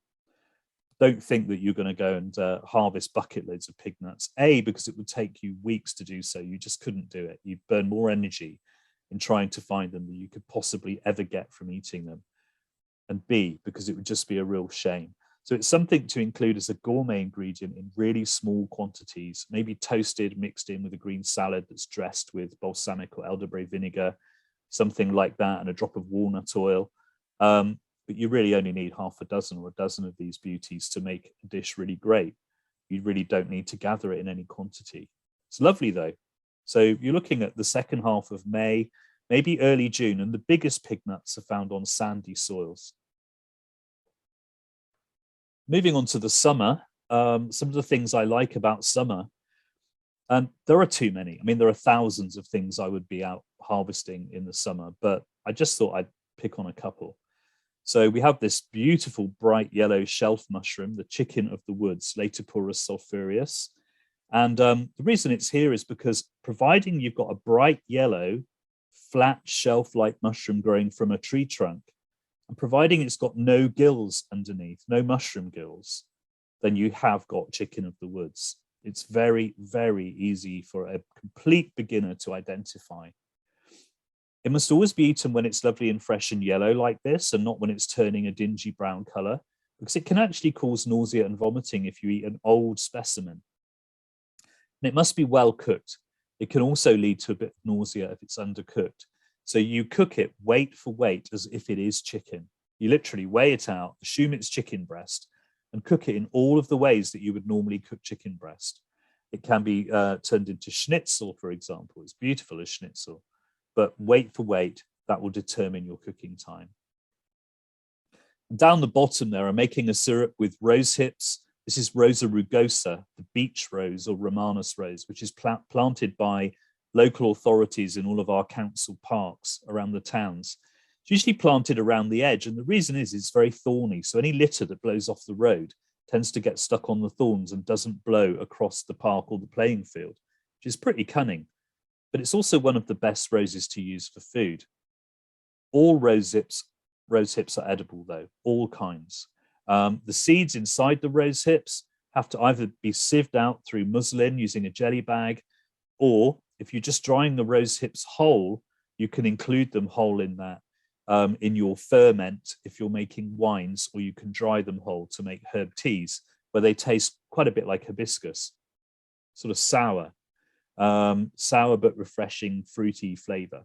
S1: Don't think that you're going to go and harvest bucket loads of pig nuts. A, because it would take you weeks to do so. You just couldn't do it. You'd burn more energy in trying to find them than you could possibly ever get from eating them. And B, because it would just be a real shame. So it's something to include as a gourmet ingredient in really small quantities, maybe toasted, mixed in with a green salad that's dressed with balsamic or elderberry vinegar, something like that, and a drop of walnut oil. But you really only need half a dozen or a dozen of these beauties to make a dish really great. You really don't need to gather it in any quantity. It's lovely though. So you're looking at the second half of May, maybe early June, and the biggest pig nuts are found on sandy soils. Moving on to the summer, some of the things I like about summer, and there are too many. I mean, there are thousands of things I would be out harvesting in the summer, but I just thought I'd pick on a couple. So we have this beautiful bright yellow shelf mushroom, the chicken of the woods, Laetoporus sulphureus. And the reason it's here is because providing you've got a bright yellow, flat shelf-like mushroom growing from a tree trunk, and providing it's got no gills underneath, no mushroom gills, then you have got chicken of the woods. It's very, very easy for a complete beginner to identify. It must always be eaten when it's lovely and fresh and yellow like this, and not when it's turning a dingy brown color, because it can actually cause nausea and vomiting if you eat an old specimen. And it must be well cooked. It can also lead to a bit of nausea if it's undercooked. So you cook it weight for weight as if it is chicken. You literally weigh it out, assume it's chicken breast, and cook it in all of the ways that you would normally cook chicken breast. It can be turned into schnitzel, for example. It's beautiful as schnitzel, but weight for weight, that will determine your cooking time. Down the bottom there, I'm making a syrup with rose hips. This is Rosa rugosa, the beach rose or Romanus rose, which is planted by local authorities in all of our council parks around the towns. It's usually planted around the edge, and the reason is it's very thorny, so any litter that blows off the road tends to get stuck on the thorns and doesn't blow across the park or the playing field, which is pretty cunning. But it's also one of the best roses to use for food. All rose hips are edible though, all kinds. The seeds inside the rose hips have to either be sieved out through muslin using a jelly bag, or if you're just drying the rose hips whole, you can include them whole in that, in your ferment if you're making wines, or you can dry them whole to make herb teas, where they taste quite a bit like hibiscus, sort of sour but refreshing, fruity flavor.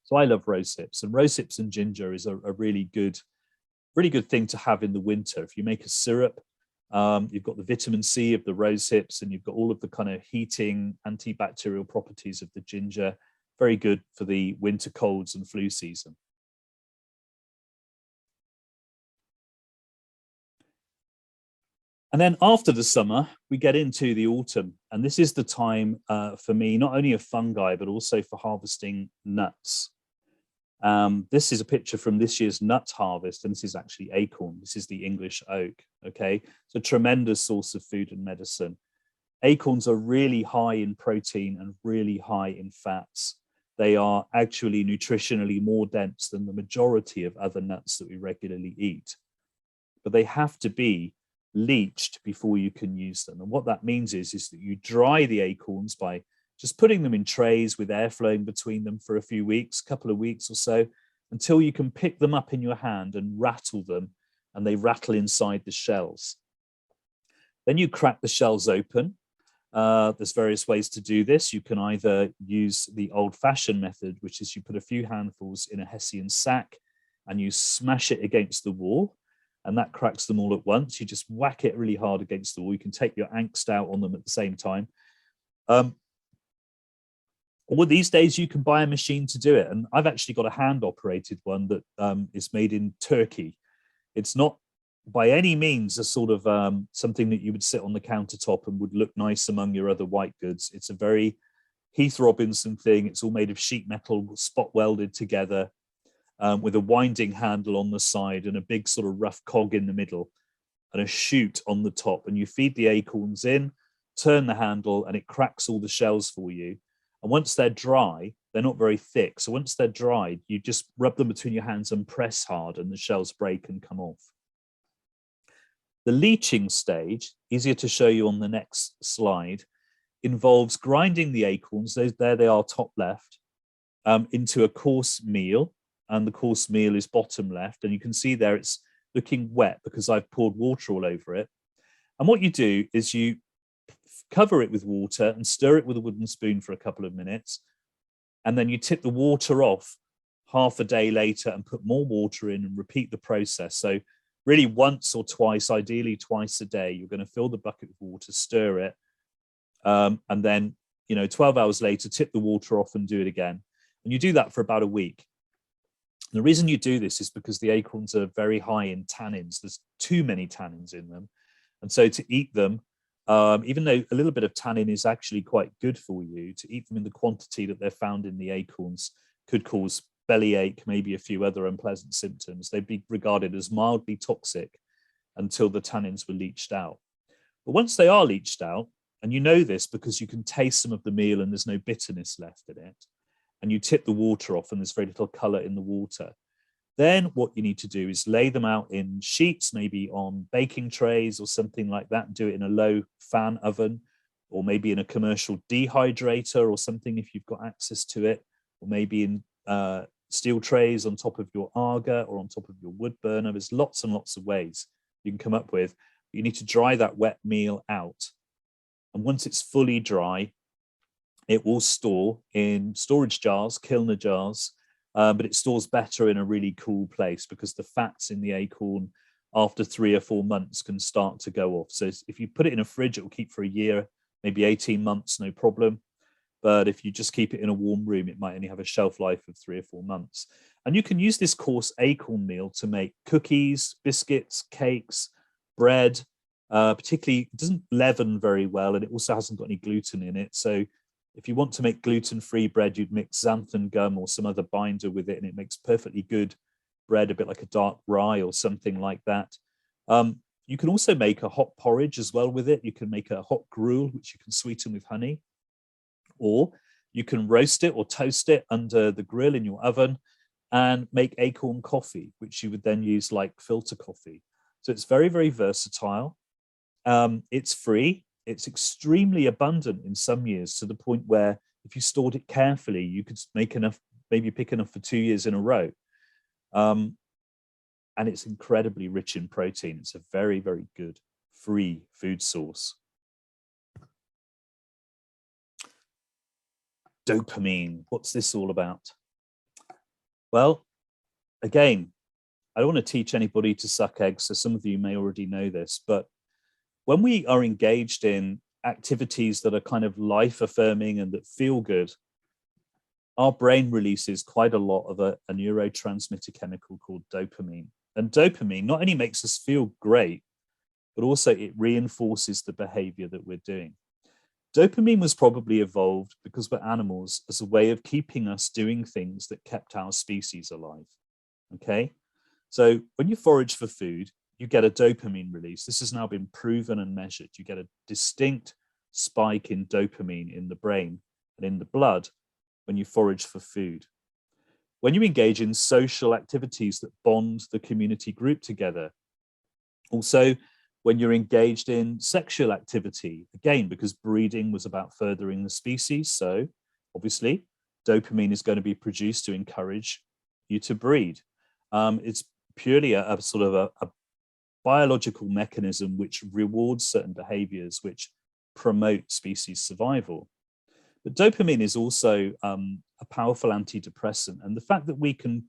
S1: So I love rose hips, and rose hips and ginger is a really good thing to have in the winter. If you make a syrup, you've got the vitamin C of the rose hips, and you've got all of the kind of heating antibacterial properties of the ginger. Very good for the winter colds and flu season. And then after the summer, we get into the autumn, and this is the time for me, not only of fungi, but also for harvesting nuts. This is a picture from this year's nut harvest, and this is actually acorn. This is the English oak, okay? It's a tremendous source of food and medicine. Acorns are really high in protein and really high in fats. They are actually nutritionally more dense than the majority of other nuts that we regularly eat. But they have to be leached before you can use them. And what that means is that you dry the acorns by just putting them in trays with air flowing between them for a few weeks, couple of weeks or so, until you can pick them up in your hand and rattle them, and they rattle inside the shells. Then you crack the shells open. There's various ways to do this. You can either use the old-fashioned method, which is you put a few handfuls in a Hessian sack, and you smash it against the wall, and that cracks them all at once. You just whack it really hard against the wall. You can take your angst out on them at the same time. Or these days you can buy a machine to do it. And I've actually got a hand operated one that is made in Turkey. It's not by any means a sort of something that you would sit on the countertop and would look nice among your other white goods. It's a very Heath Robinson thing. It's all made of sheet metal, spot welded together, with a winding handle on the side and a big sort of rough cog in the middle and a chute on the top. And you feed the acorns in, turn the handle, and it cracks all the shells for you. And once they're dry, they're not very thick. So once they're dried, you just rub them between your hands and press hard, and the shells break and come off. The leaching stage, easier to show you on the next slide, involves grinding the acorns, there they are top left, into a coarse meal. And the coarse meal is bottom left. And you can see there it's looking wet because I've poured water all over it. And what you do is you cover it with water and stir it with a wooden spoon for a couple of minutes. And then you tip the water off half a day later and put more water in and repeat the process. So really once or twice, ideally twice a day, you're going to fill the bucket with water, stir it. And then, 12 hours later, tip the water off and do it again. And you do that for about a week. And the reason you do this is because the acorns are very high in tannins. There's too many tannins in them. And so to eat them, even though a little bit of tannin is actually quite good for you, to eat them in the quantity that they're found in the acorns could cause bellyache, maybe a few other unpleasant symptoms. They'd be regarded as mildly toxic until the tannins were leached out. But once they are leached out, and you know this because you can taste some of the meal and there's no bitterness left in it, and you tip the water off and there's very little color in the water, then what you need to do is lay them out in sheets, maybe on baking trays or something like that, and do it in a low fan oven, or maybe in a commercial dehydrator or something if you've got access to it, or maybe in steel trays on top of your Aga or on top of your wood burner. There's lots and lots of ways you can come up with. You need to dry that wet meal out. And once it's fully dry, it will store in storage jars, Kilner jars, but it stores better in a really cool place because the fats in the acorn after 3 or 4 months can start to go off. So if you put it in a fridge, it will keep for a year, maybe 18 months, no problem. But if you just keep it in a warm room, it might only have a shelf life of 3 or 4 months. And you can use this coarse acorn meal to make cookies, biscuits, cakes, bread. Particularly, it doesn't leaven very well, and it also hasn't got any gluten in it. So if you want to make gluten-free bread, you'd mix xanthan gum or some other binder with it, and it makes perfectly good bread, a bit like a dark rye or something like that. You can also make a hot porridge as well with it. You can make a hot gruel, which you can sweeten with honey. Or you can roast it or toast it under the grill in your oven and make acorn coffee, which you would then use like filter coffee. So it's very, very versatile. It's free. It's extremely abundant in some years, to the point where if you stored it carefully, you could make enough, maybe pick enough for 2 years in a row. And it's incredibly rich in protein. It's a very, very good free food source. Dopamine, what's this all about? Well, again, I don't want to teach anybody to suck eggs, so some of you may already know this, but when we are engaged in activities that are kind of life-affirming and that feel good, our brain releases quite a lot of a neurotransmitter chemical called dopamine. And dopamine not only makes us feel great, but also it reinforces the behavior that we're doing. Dopamine was probably evolved because we're animals as a way of keeping us doing things that kept our species alive. Okay, so when you forage for food, you get a dopamine release. This has now been proven and measured. You get a distinct spike in dopamine in the brain and in the blood when you forage for food. When you engage in social activities that bond the community group together, also when you're engaged in sexual activity, again, because breeding was about furthering the species. So obviously dopamine is going to be produced to encourage you to breed. It's purely a sort of a biological mechanism which rewards certain behaviors which promote species survival. But dopamine is also a powerful antidepressant. And the fact that we can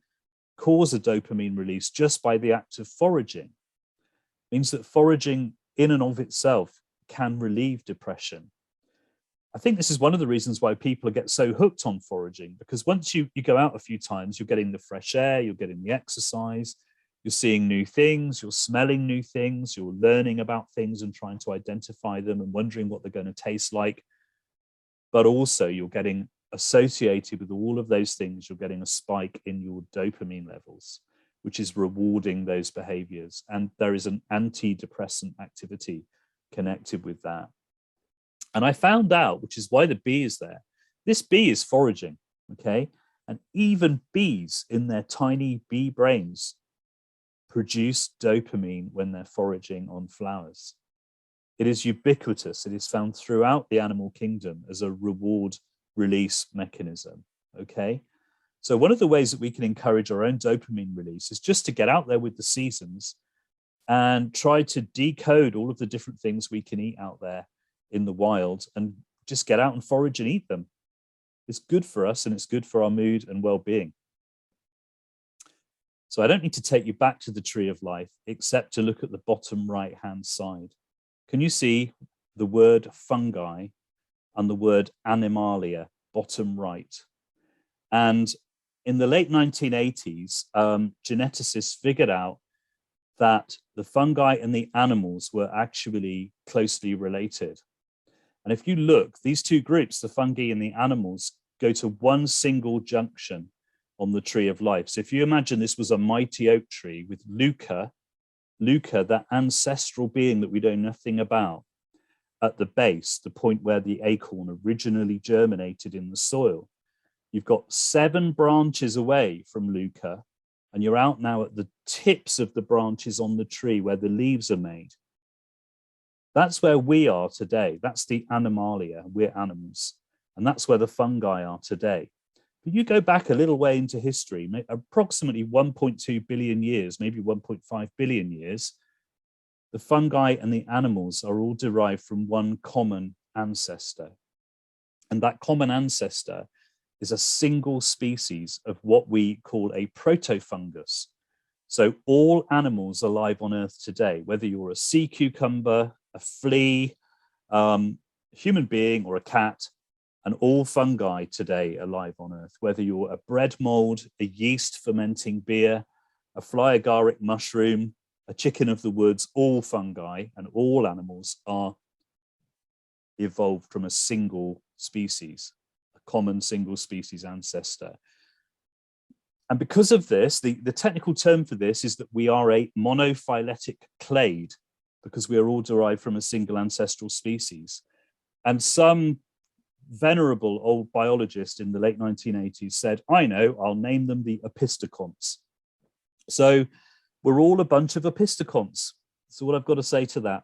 S1: cause a dopamine release just by the act of foraging. It means that foraging in and of itself can relieve depression. I think this is one of the reasons why people get so hooked on foraging, because once you go out a few times, you're getting the fresh air, you're getting the exercise, you're seeing new things, you're smelling new things, you're learning about things and trying to identify them and wondering what they're going to taste like. But also you're getting associated with all of those things, you're getting a spike in your dopamine levels, which is rewarding those behaviors. And there is an antidepressant activity connected with that. And I found out, which is why the bee is there, this bee is foraging, okay? And even bees in their tiny bee brains produce dopamine when they're foraging on flowers. It is ubiquitous. It is found throughout the animal kingdom as a reward release mechanism, okay? So one of the ways that we can encourage our own dopamine release is just to get out there with the seasons and try to decode all of the different things we can eat out there in the wild and just get out and forage and eat them. It's good for us and it's good for our mood and well-being. So I don't need to take you back to the tree of life, except to look at the bottom right-hand side. Can you see the word fungi and the word animalia, bottom right? And in the late 1980s, geneticists figured out that the fungi and the animals were actually closely related. And if you look, these two groups, the fungi and the animals, go to one single junction on the tree of life. So if you imagine this was a mighty oak tree with Luca, that ancestral being that we know nothing about, at the base, the point where the acorn originally germinated in the soil. You've got 7 branches away from Luca, and you're out now at the tips of the branches on the tree where the leaves are made. That's where we are today. That's the animalia, we're animals. And that's where the fungi are today. But you go back a little way into history, approximately 1.2 billion years, maybe 1.5 billion years, the fungi and the animals are all derived from one common ancestor. And that common ancestor is a single species of what we call a protofungus. So all animals alive on Earth today, whether you're a sea cucumber, a flea, human being or a cat, and all fungi today alive on Earth, whether you're a bread mold, a yeast fermenting beer, a fly agaric mushroom, a chicken of the woods, all fungi and all animals are evolved from a single species, a common single species ancestor. And because of this, the technical term for this is that we are a monophyletic clade, because we are all derived from a single ancestral species. And some venerable old biologist in the late 1980s said, I know, I'll name them the opisthocons. So we're all a bunch of opisthocons. So what I've got to say to that.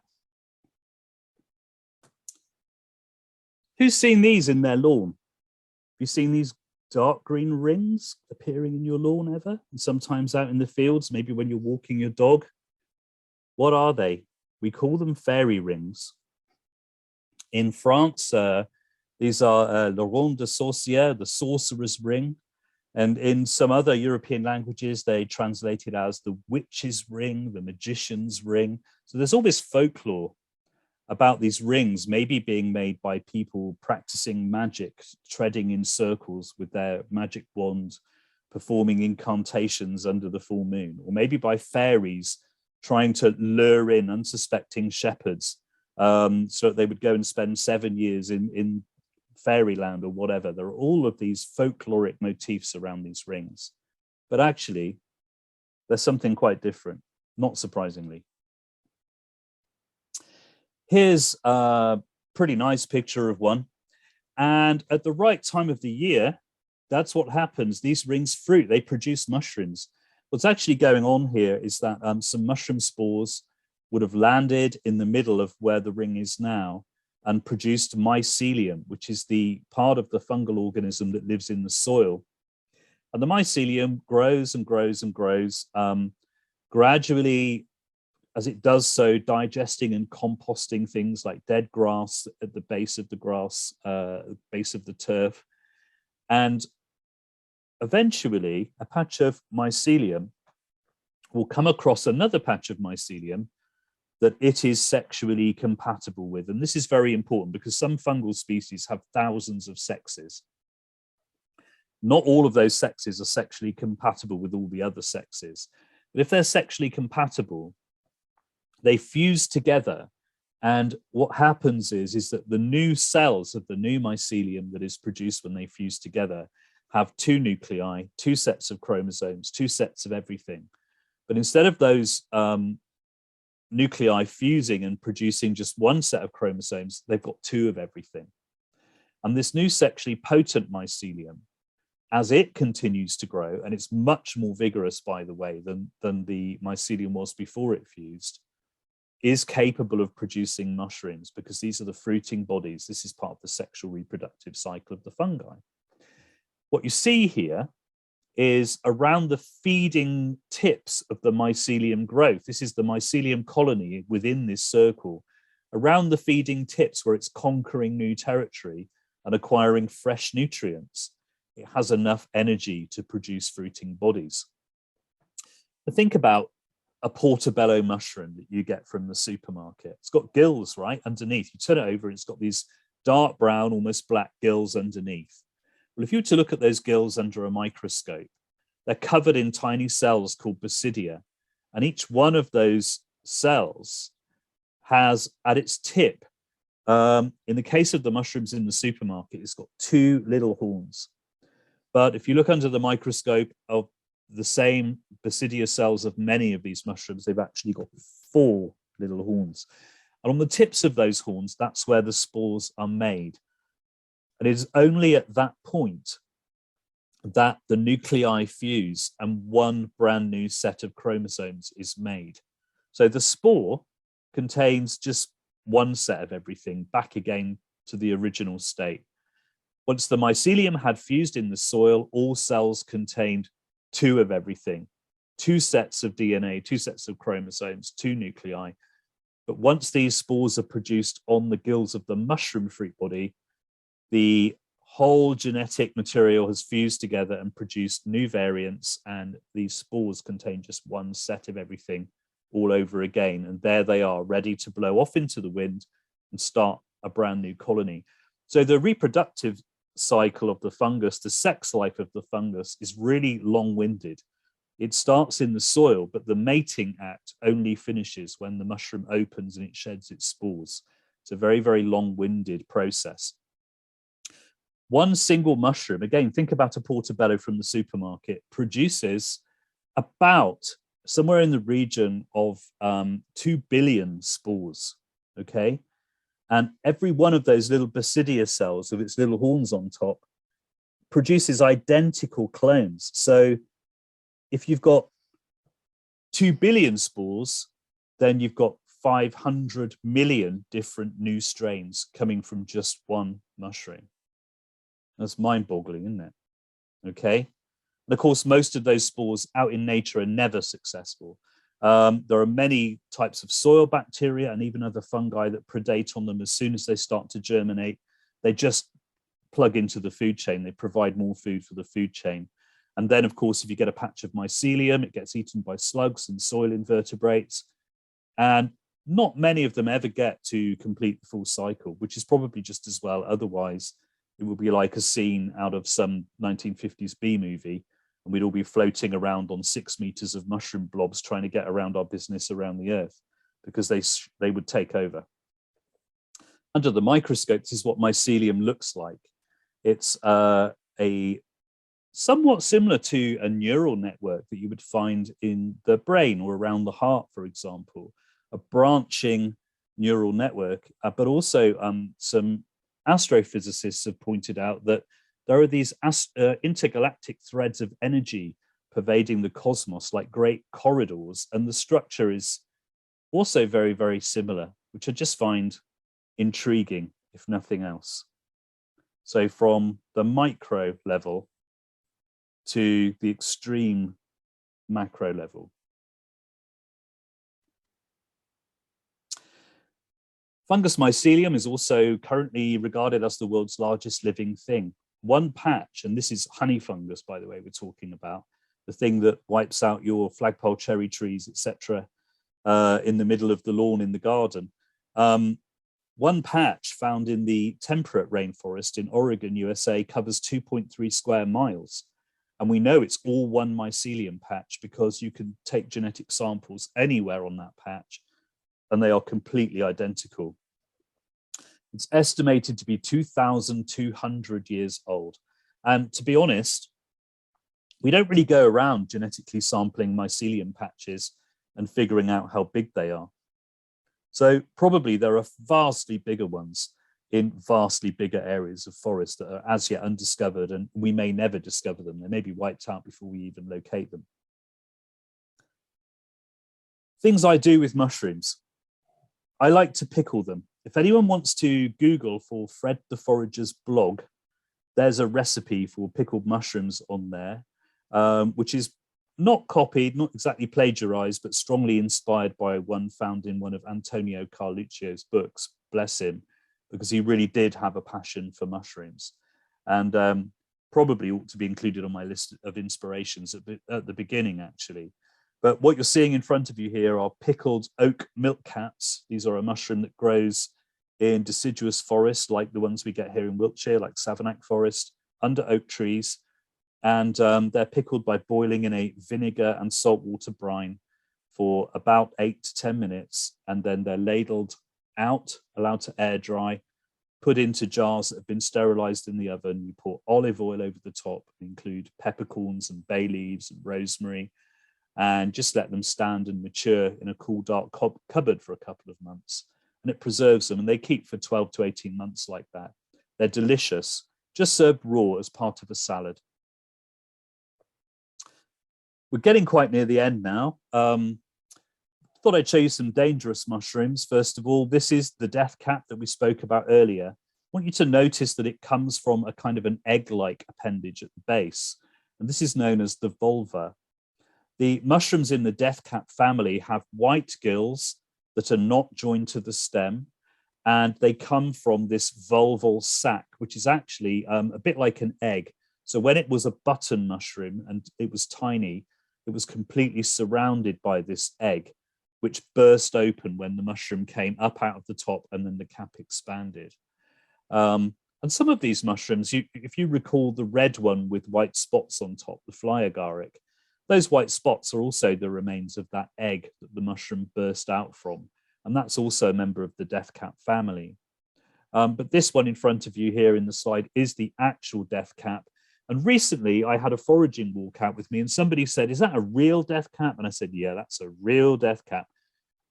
S1: Who's seen these in their lawn? Have you seen these dark green rings appearing in your lawn ever? And sometimes out in the fields, maybe when you're walking your dog. What are they? We call them fairy rings. In France, these are le rond de sorcière, the sorcerer's ring. And in some other European languages, they translate it as the witch's ring, the magician's ring. So there's all this folklore about these rings maybe being made by people practicing magic, treading in circles with their magic wand, performing incantations under the full moon, or maybe by fairies trying to lure in unsuspecting shepherds so that they would go and spend 7 years in fairyland or whatever. There are all of these folkloric motifs around these rings, but actually there's something quite different, not surprisingly. Here's a pretty nice picture of one. And at the right time of the year, that's what happens. These rings fruit, they produce mushrooms. What's actually going on here is that some mushroom spores would have landed in the middle of where the ring is now and produced mycelium, which is the part of the fungal organism that lives in the soil. And the mycelium grows and grows and grows, gradually, as it does so, digesting and composting things like dead grass at the base of the grass, base of the turf. And eventually a patch of mycelium will come across another patch of mycelium that it is sexually compatible with. And this is very important because some fungal species have thousands of sexes. Not all of those sexes are sexually compatible with all the other sexes. But if they're sexually compatible, they fuse together. And what happens is that the new cells of the new mycelium that is produced when they fuse together have two nuclei, two sets of chromosomes, two sets of everything. But instead of those nuclei fusing and producing just one set of chromosomes, they've got two of everything. And this new sexually potent mycelium, as it continues to grow, and it's much more vigorous, by the way, than the mycelium was before it fused, is capable of producing mushrooms because these are the fruiting bodies. This is part of the sexual reproductive cycle of the fungi. What you see here is around the feeding tips of the mycelium growth. This is the mycelium colony within this circle. Around the feeding tips where it's conquering new territory and acquiring fresh nutrients, it has enough energy to produce fruiting bodies. But think about a portobello mushroom that you get from the supermarket. It's got gills right underneath. You turn it over and it's got these dark brown, almost black gills underneath. Well, if you were to look at those gills under a microscope, they're covered in tiny cells called basidia. And each one of those cells has at its tip, in the case of the mushrooms in the supermarket, it's got two little horns. But if you look under the microscope of the same basidia cells of many of these mushrooms, they've actually got four little horns. And on the tips of those horns, that's where the spores are made. And it is only at that point that the nuclei fuse and one brand new set of chromosomes is made. So the spore contains just one set of everything, back again to the original state. Once the mycelium had fused in the soil, all cells contained two of everything, two sets of DNA, two sets of chromosomes, two nuclei. But once these spores are produced on the gills of the mushroom fruit body, the whole genetic material has fused together and produced new variants, and these spores contain just one set of everything all over again. And there they are, ready to blow off into the wind and start a brand new colony. So the reproductive cycle of the fungus, the sex life of the fungus, is really long-winded. It starts in the soil, but the mating act only finishes when the mushroom opens and it sheds its spores. It's a very, very long-winded process. One single mushroom, again, think about a portobello from the supermarket, produces about somewhere in the region of 2 billion spores, okay? And every one of those little basidia cells with its little horns on top produces identical clones. So if you've got 2 billion spores, then you've got 500 million different new strains coming from just one mushroom. That's mind-boggling, isn't it? Okay. And of course, most of those spores out in nature are never successful. There are many types of soil bacteria and even other fungi that predate on them as soon as they start to germinate. They just plug into the food chain. They provide more food for the food chain. And then, of course, if you get a patch of mycelium, it gets eaten by slugs and soil invertebrates. And not many of them ever get to complete the full cycle, which is probably just as well. Otherwise, it would be like a scene out of some 1950s B movie, and we'd all be floating around on 6 meters of mushroom blobs trying to get around our business around the earth, because they would take over. Under the microscope, this is what mycelium looks like. It's a somewhat similar to a neural network that you would find in the brain or around the heart, for example, a branching neural network, but also some astrophysicists have pointed out that there are these intergalactic threads of energy pervading the cosmos like great corridors, and the structure is also very, very similar, which I just find intriguing, if nothing else. So from the micro level to the extreme macro level. Fungus mycelium is also currently regarded as the world's largest living thing. one patch, and this is honey fungus, by the way, we're talking about, the thing that wipes out your flagpole cherry trees, etc., in the middle of the lawn in the garden. One patch found in the temperate rainforest in Oregon, USA, covers 2.3 square miles. And we know it's all one mycelium patch because you can take genetic samples anywhere on that patch and they are completely identical. It's estimated to be 2,200 years old. And to be honest, we don't really go around genetically sampling mycelium patches and figuring out how big they are. So probably there are vastly bigger ones in vastly bigger areas of forest that are as yet undiscovered, and we may never discover them. They may be wiped out before we even locate them. Things I do with mushrooms. I like to pickle them. If anyone wants to Google for Fred the Forager's blog, there's a recipe for pickled mushrooms on there, which is not copied, not exactly plagiarized, but strongly inspired by one found in one of Antonio Carluccio's books, bless him, because he really did have a passion for mushrooms, and probably ought to be included on my list of inspirations at the beginning, actually. But what you're seeing in front of you here are pickled oak milkcaps. These are a mushroom that grows in deciduous forests like the ones we get here in Wiltshire, like Savernake Forest, under oak trees. And they're pickled by boiling in a vinegar and saltwater brine for about 8 to 10 minutes. And then they're ladled out, allowed to air dry, put into jars that have been sterilized in the oven. You pour olive oil over the top, include peppercorns and bay leaves and rosemary, and just let them stand and mature in a cool, dark cupboard for a couple of months. And it preserves them, and they keep for 12 to 18 months like that. They're delicious, just served raw as part of a salad. We're getting quite near the end now. Thought I'd show you some dangerous mushrooms. First of all, this is the death cap that we spoke about earlier. I want you to notice that it comes from a kind of an egg-like appendage at the base, and this is known as the vulva. The mushrooms in the death cap family have white gills that are not joined to the stem, and they come from this vulval sac, which is actually a bit like an egg. So when it was a button mushroom and it was tiny, it was completely surrounded by this egg, which burst open when the mushroom came up out of the top and then the cap expanded. And some of these mushrooms, if you recall the red one with white spots on top, the fly agaric, those white spots are also the remains of that egg that the mushroom burst out from. And that's also a member of the death cap family. But this one in front of you here in the slide is the actual death cap. And recently I had a foraging walkout with me and somebody said, is that a real death cap? And I said, yeah, that's a real death cap.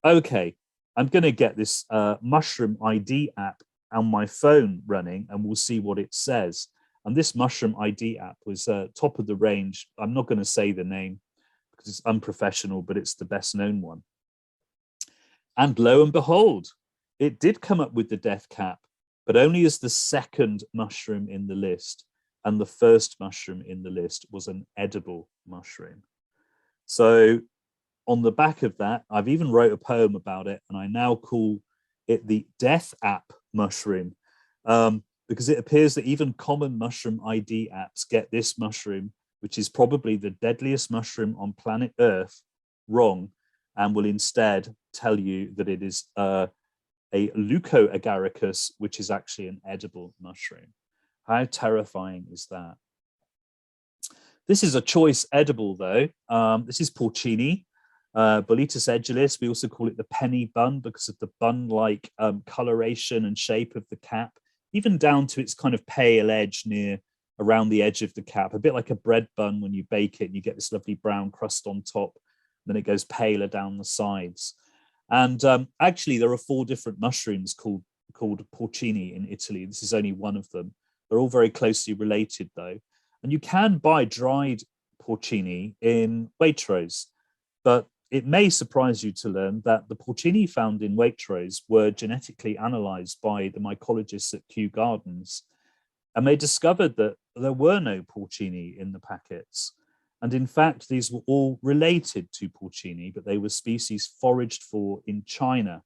S1: Okay, I'm going to get this mushroom ID app on my phone running and we'll see what it says. And this mushroom ID app was top of the range. I'm not going to say the name because it's unprofessional, but it's the best known one. And lo and behold, it did come up with the death cap, but only as the second mushroom in the list. And the first mushroom in the list was an edible mushroom. So on the back of that, I've even wrote a poem about it, and I now call it the death app mushroom, because it appears that even common mushroom ID apps get this mushroom, which is probably the deadliest mushroom on planet Earth, wrong, and will instead tell you that it is a leucoagaricus, which is actually an edible mushroom. How terrifying is that? This is a choice edible, though. This is porcini, Boletus edulis. We also call it the penny bun because of the bun-like coloration and shape of the cap, even down to its kind of pale edge around the edge of the cap, a bit like a bread bun when you bake it and you get this lovely brown crust on top, then it goes paler down the sides. And actually, there are 4 different mushrooms called porcini in Italy. This is only one of them. They're all very closely related, though. And you can buy dried porcini in Waitrose, but it may surprise you to learn that the porcini found in Waitrose were genetically analysed by the mycologists at Kew Gardens, and they discovered that there were no porcini in the packets. And in fact, these were all related to porcini, but they were species foraged for in China.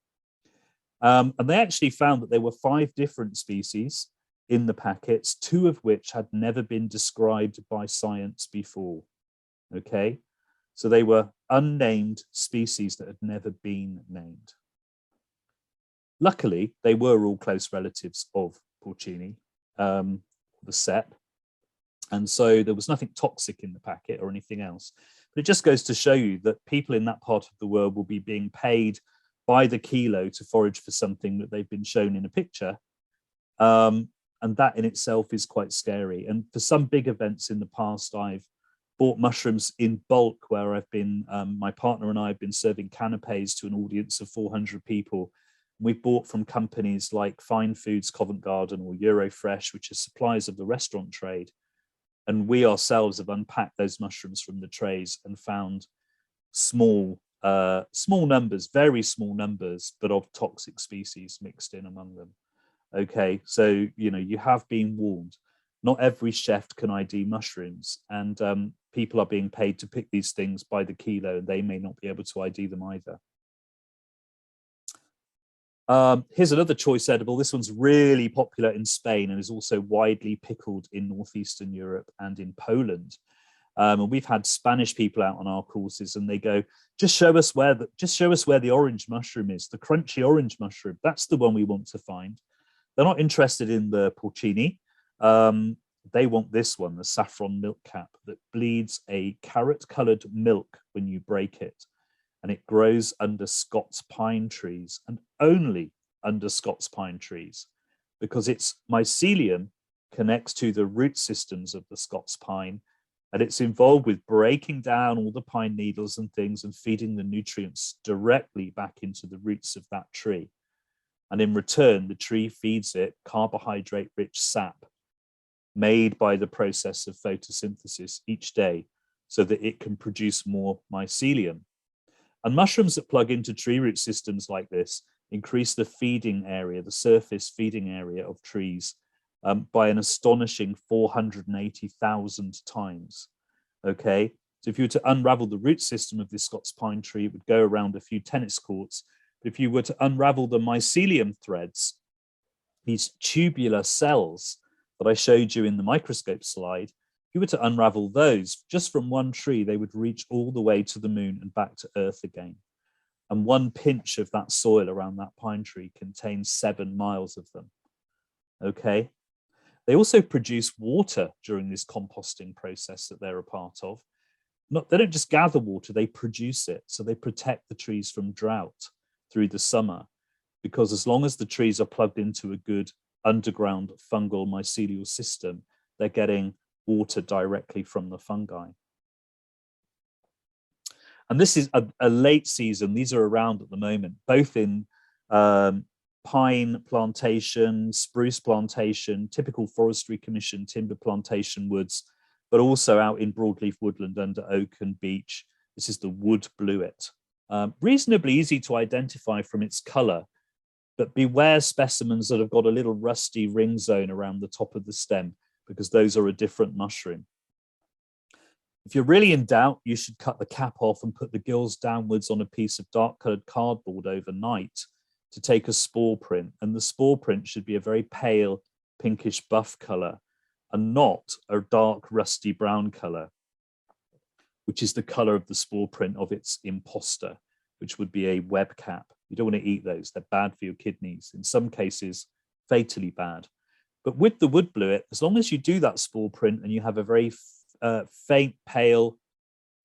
S1: And they actually found that there were 5 different species, in the packets, 2 of which had never been described by science before. Okay, so they were unnamed species that had never been named. Luckily, they were all close relatives of porcini, the set. And so there was nothing toxic in the packet or anything else. But it just goes to show you that people in that part of the world will be being paid by the kilo to forage for something that they've been shown in a picture. And that in itself is quite scary. And for some big events in the past, I've bought mushrooms in bulk, where I've been, my partner and I have been serving canapes to an audience of 400 people. We've bought from companies like Fine Foods, Covent Garden, or Eurofresh, which are suppliers of the restaurant trade. And we ourselves have unpacked those mushrooms from the trays and found small numbers, very small numbers, but of toxic species mixed in among them. Okay, so, you know, you have been warned. Not every chef can ID mushrooms, and people are being paid to pick these things by the kilo, and they may not be able to ID them either. Here's another choice edible. This one's really popular in Spain and is also widely pickled in northeastern Europe and in Poland. And we've had Spanish people out on our courses, and they go, just show us where the orange mushroom is, the crunchy orange mushroom. That's the one we want to find. They're not interested in the porcini. They want this one, the saffron milk cap, that bleeds a carrot-colored milk when you break it. And it grows under Scots pine trees, and only under Scots pine trees, because its mycelium connects to the root systems of the Scots pine, and it's involved with breaking down all the pine needles and things and feeding the nutrients directly back into the roots of that tree. And in return, the tree feeds it carbohydrate-rich sap made by the process of photosynthesis each day so that it can produce more mycelium. And mushrooms that plug into tree root systems like this increase the feeding area, the surface feeding area of trees by an astonishing 480,000 times. Okay, so if you were to unravel the root system of this Scots pine tree, it would go around a few tennis courts. But if you were to unravel the mycelium threads, these tubular cells that I showed you in the microscope slide, if you were to unravel those just from one tree, they would reach all the way to the moon and back to Earth again. And one pinch of that soil around that pine tree contains 7 miles of them. Okay. They also produce water during this composting process that they're a part of. They don't just gather water, they produce it. So they protect the trees from drought through the summer, because as long as the trees are plugged into a good underground fungal mycelial system, they're getting water directly from the fungi. And this is a late season. These are around at the moment, both in pine plantation, spruce plantation, typical forestry commission timber plantation woods, but also out in broadleaf woodland under oak and beech. This is the wood bluet. Reasonably easy to identify from its color, but beware specimens that have got a little rusty ring zone around the top of the stem, because those are a different mushroom. If you're really in doubt, you should cut the cap off and put the gills downwards on a piece of dark colored cardboard overnight to take a spore print. And the spore print should be a very pale pinkish buff color and not a dark rusty brown color, which is the color of the spore print of its imposter, which would be a web cap. You don't want to eat those. They're bad for your kidneys. In some cases, fatally bad. But with the wood bluet, as long as you do that spore print and you have a very faint, pale,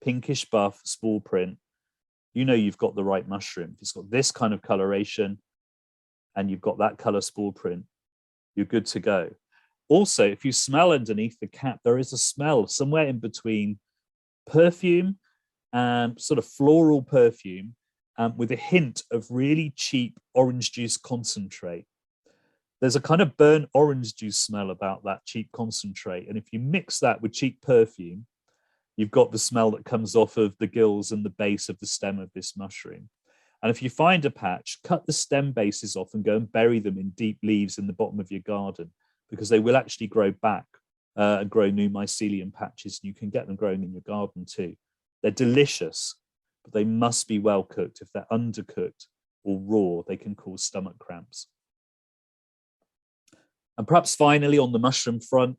S1: pinkish buff spore print, you know you've got the right mushroom. If it's got this kind of coloration and you've got that color spore print, you're good to go. Also, if you smell underneath the cap, there is a smell somewhere in between perfume and sort of floral perfume with a hint of really cheap orange juice concentrate. There's a kind of burnt orange juice smell about that cheap concentrate. And if you mix that with cheap perfume, you've got the smell that comes off of the gills and the base of the stem of this mushroom. And if you find a patch, cut the stem bases off and go and bury them in deep leaves in the bottom of your garden, because they will actually grow back and grow new mycelium patches. And you can get them growing in your garden too. They're delicious, but they must be well cooked. If they're undercooked or raw, they can cause stomach cramps. And perhaps finally on the mushroom front,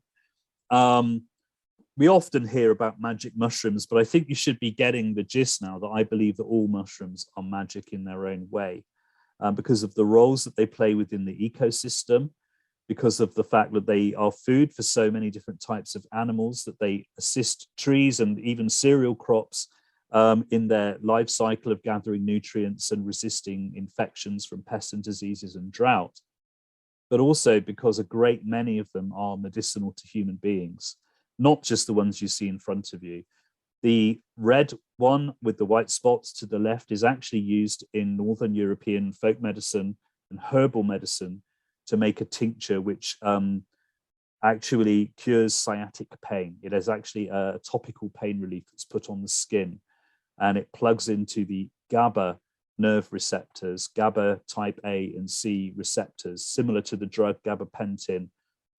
S1: we often hear about magic mushrooms, but I think you should be getting the gist now that I believe that all mushrooms are magic in their own way, because of the roles that they play within the ecosystem, because of the fact that they are food for so many different types of animals, that they assist trees and even cereal crops in their life cycle of gathering nutrients and resisting infections from pests and diseases and drought, but also because a great many of them are medicinal to human beings, not just the ones you see in front of you. The red one with the white spots to the left is actually used in Northern European folk medicine and herbal medicine to make a tincture which actually cures sciatic pain. It is actually a topical pain relief that's put on the skin, and it plugs into the GABA nerve receptors, GABA type A and C receptors, similar to the drug gabapentin.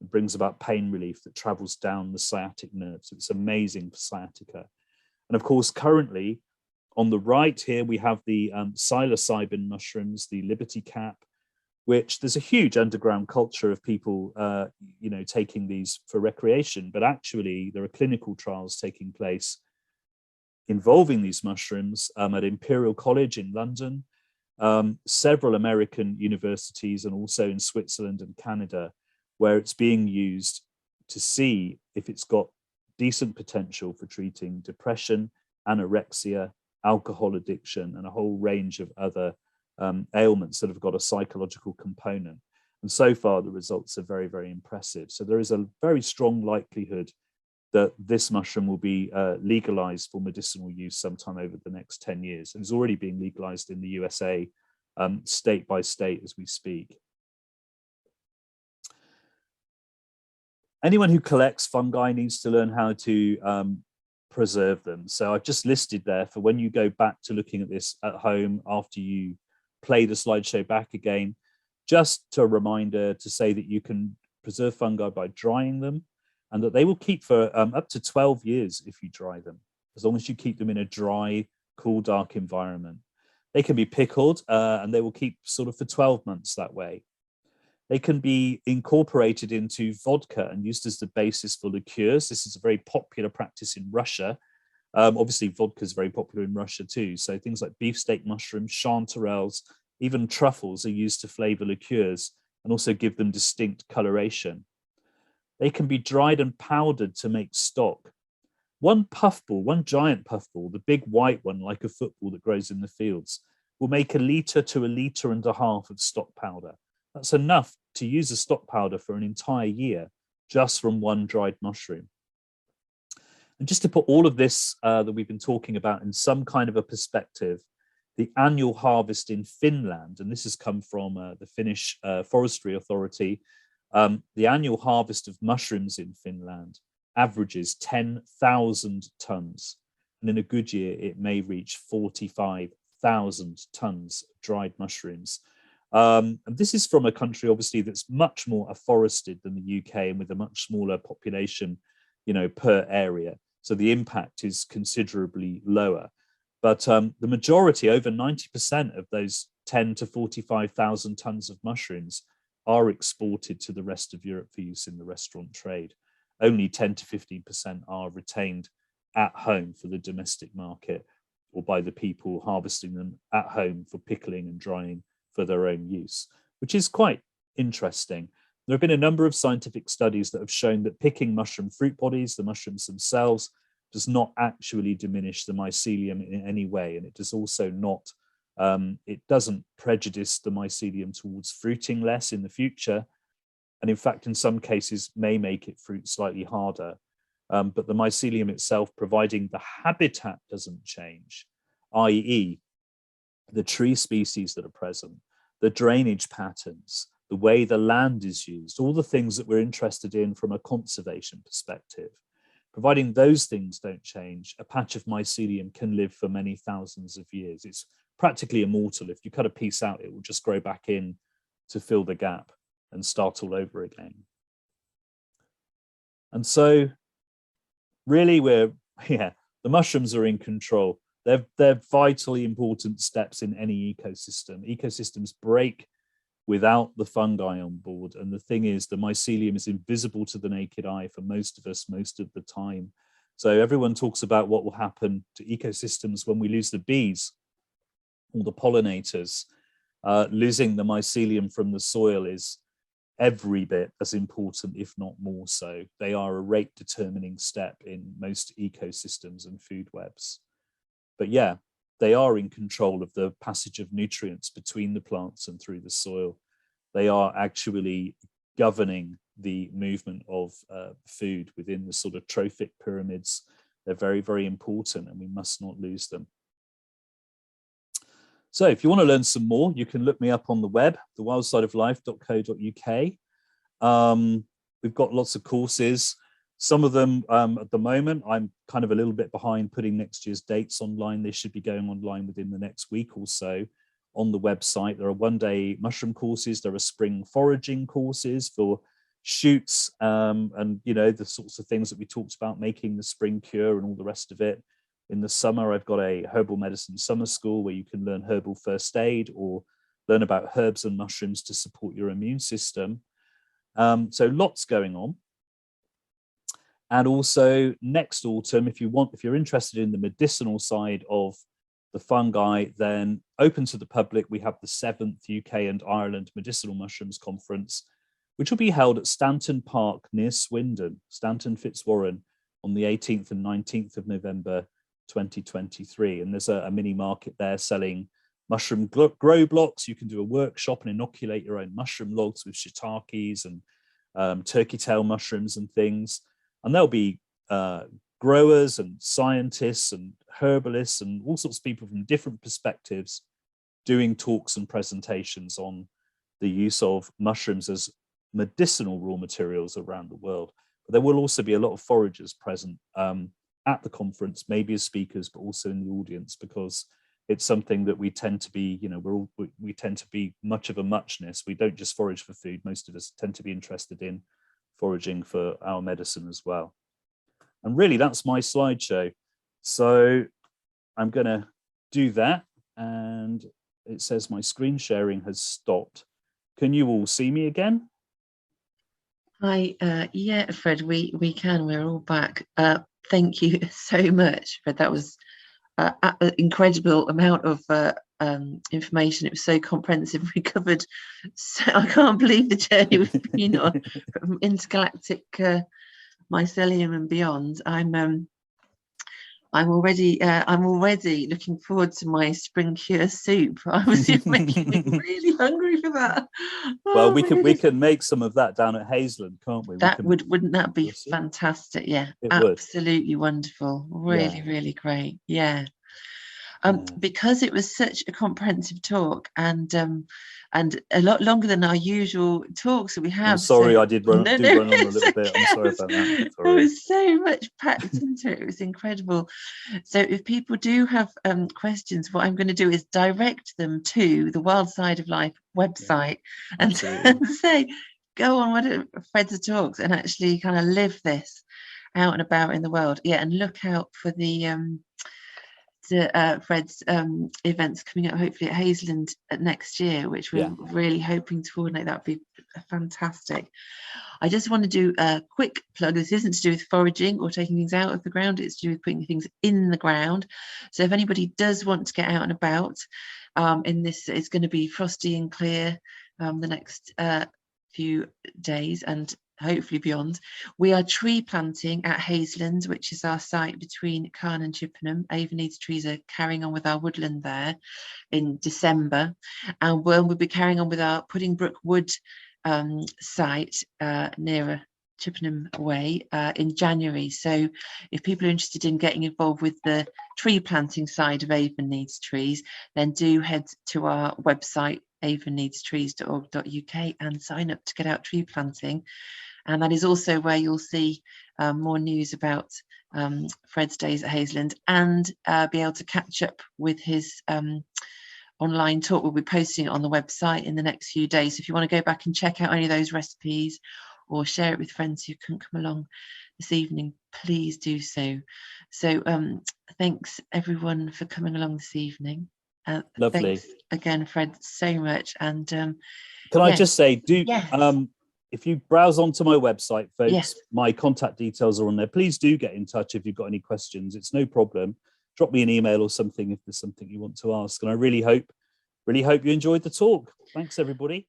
S1: It brings about pain relief that travels down the sciatic nerve. So it's amazing for sciatica. And of course, currently on the right here, we have the psilocybin mushrooms, the Liberty Cap, which there's a huge underground culture of people, taking these for recreation, but actually there are clinical trials taking place involving these mushrooms at Imperial College in London, several American universities, and also in Switzerland and Canada, where it's being used to see if it's got decent potential for treating depression, anorexia, alcohol addiction, and a whole range of other ailments that have got a psychological component. And so far, the results are very, very impressive. So there is a very strong likelihood that this mushroom will be legalized for medicinal use sometime over the next 10 years. And it's already being legalized in the USA, state by state as we speak. Anyone who collects fungi needs to learn how to preserve them. So I've just listed there for when you go back to looking at this at home after you play the slideshow back again, just a reminder to say that you can preserve fungi by drying them, and that they will keep for up to 12 years if you dry them, as long as you keep them in a dry, cool, dark environment. They can be pickled and they will keep sort of for 12 months that way. They can be incorporated into vodka and used as the basis for liqueurs. This is a very popular practice in Russia. Obviously, vodka is very popular in Russia too. So things like beefsteak mushrooms, chanterelles, even truffles are used to flavor liqueurs and also give them distinct coloration. They can be dried and powdered to make stock. One puffball, one giant puffball, the big white one like a football that grows in the fields, will make 1 litre to 1.5 litres of stock powder. That's enough to use a stock powder for an entire year just from one dried mushroom. And just to put all of this that we've been talking about in some kind of a perspective, the annual harvest in Finland, and this has come from the Finnish Forestry Authority, the annual harvest of mushrooms in Finland averages 10,000 tons. And in a good year, it may reach 45,000 tons of dried mushrooms. And this is from a country, obviously, that's much more afforested than the UK and with a much smaller population, per area. So the impact is considerably lower. But the majority, over 90% of those 10 to 45,000 tons of mushrooms are exported to the rest of Europe for use in the restaurant trade. Only 10 to 15% are retained at home for the domestic market or by the people harvesting them at home for pickling and drying for their own use, which is quite interesting. There have been a number of scientific studies that have shown that picking mushroom fruit bodies, the mushrooms themselves, does not actually diminish the mycelium in any way. And it does also not, it doesn't prejudice the mycelium towards fruiting less in the future. And in fact, in some cases may make it fruit slightly harder. But the mycelium itself, providing the habitat doesn't change, i.e. the tree species that are present, the drainage patterns, the way the land is used, all the things that we're interested in from a conservation perspective. Providing those things don't change, a patch of mycelium can live for many thousands of years. It's practically immortal. If you cut a piece out, it will just grow back in to fill the gap and start all over again. And so really the mushrooms are in control. They're vitally important steps in any ecosystem. Ecosystems break without the fungi on board. And the thing is, the mycelium is invisible to the naked eye for most of us most of the time. So everyone talks about what will happen to ecosystems when we lose the bees, all the pollinators. Losing the mycelium from the soil is every bit as important, if not more so. They are a rate determining step in most ecosystems and food webs. But yeah, they are in control of the passage of nutrients between the plants and through the soil. They are actually governing the movement of food within the sort of trophic pyramids. They're very, very important, and we must not lose them. So if you want to learn some more, you can look me up on the web, thewildsideoflife.co.uk. We've got lots of courses. Some of them at the moment, I'm kind of a little bit behind putting next year's dates online. They should be going online within the next week or so on the website. There are one-day mushroom courses. There are spring foraging courses for shoots and, you know, the sorts of things that we talked about, making the spring cure and all the rest of it. In the summer, I've got a herbal medicine summer school where you can learn herbal first aid or learn about herbs and mushrooms to support your immune system. So lots going on. And also next autumn, if you're interested in the medicinal side of the fungi, then open to the public, we have the 7th UK and Ireland Medicinal Mushrooms Conference, which will be held at Stanton Park near Swindon, Stanton Fitzwarren, on the 18th and 19th of November 2023. And there's a mini market there selling mushroom grow blocks. You can do a workshop and inoculate your own mushroom logs with shiitakes and turkey tail mushrooms and things. And there'll be growers and scientists and herbalists and all sorts of people from different perspectives doing talks and presentations on the use of mushrooms as medicinal raw materials around the world. But there will also be a lot of foragers present at the conference, maybe as speakers, but also in the audience, because it's something that we tend to be, you know, we tend to be much of a muchness. We don't just forage for food. Most of us tend to be interested in foraging for our medicine as well. And really, that's my slideshow. So I'm going to do that. And it says my screen sharing has stopped. Can you all see me again?
S3: Hi, yeah, Fred, we can. We're all back. Thank you so much, Fred. That was an incredible amount of information. It was so comprehensive. We covered, so I can't believe the journey we've been on from intergalactic mycelium and beyond. I'm already looking forward to my spring cure soup. I was making me really hungry for that.
S1: Well, we can make some of that down at Hazeland, can't we?
S3: Wouldn't that be fantastic? Yeah, absolutely wonderful. Really, really great. Yeah. Because it was such a comprehensive talk and a lot longer than our usual talks that we have.
S1: I'm sorry, I did run on a little bit. I'm sorry about that.
S3: There was so much packed into it. It was incredible. So if people do have questions, what I'm going to do is direct them to the Wild Side of Life website and say, go on one of Fred's talks and actually kind of live this out and about in the world. Yeah, and look out for the Fred's events coming up hopefully at Hazeland next year, which we're really hoping to coordinate. That would be fantastic. I just want to do a quick plug. This isn't to do with foraging or taking things out of the ground, it's to do with putting things in the ground. So if anybody does want to get out and about in this, it's going to be frosty and clear the next few days and hopefully beyond. We are tree planting at Hazeland, which is our site between Carn and Chippenham. Avonlea trees are carrying on with our woodland there in December, and we'll be carrying on with our Puddingbrook Wood site nearer Chippenham Way in January. So if people are interested in getting involved with the tree planting side of Avonlea trees, then do head to our website avonleadstrees.org.uk and sign up to get out tree planting. And that is also where you'll see more news about Fred's days at Hazeland and be able to catch up with his online talk. We'll be posting it on the website in the next few days. So if you want to go back and check out any of those recipes or share it with friends who couldn't come along this evening, please do so. So thanks everyone for coming along this evening.
S1: Lovely.
S3: Thanks again, Fred, so much. And
S1: can I just say, if you browse onto my website, folks, my contact details are on there. Please do get in touch if you've got any questions. It's no problem. Drop me an email or something if there's something you want to ask. And I really hope you enjoyed the talk. Thanks, everybody.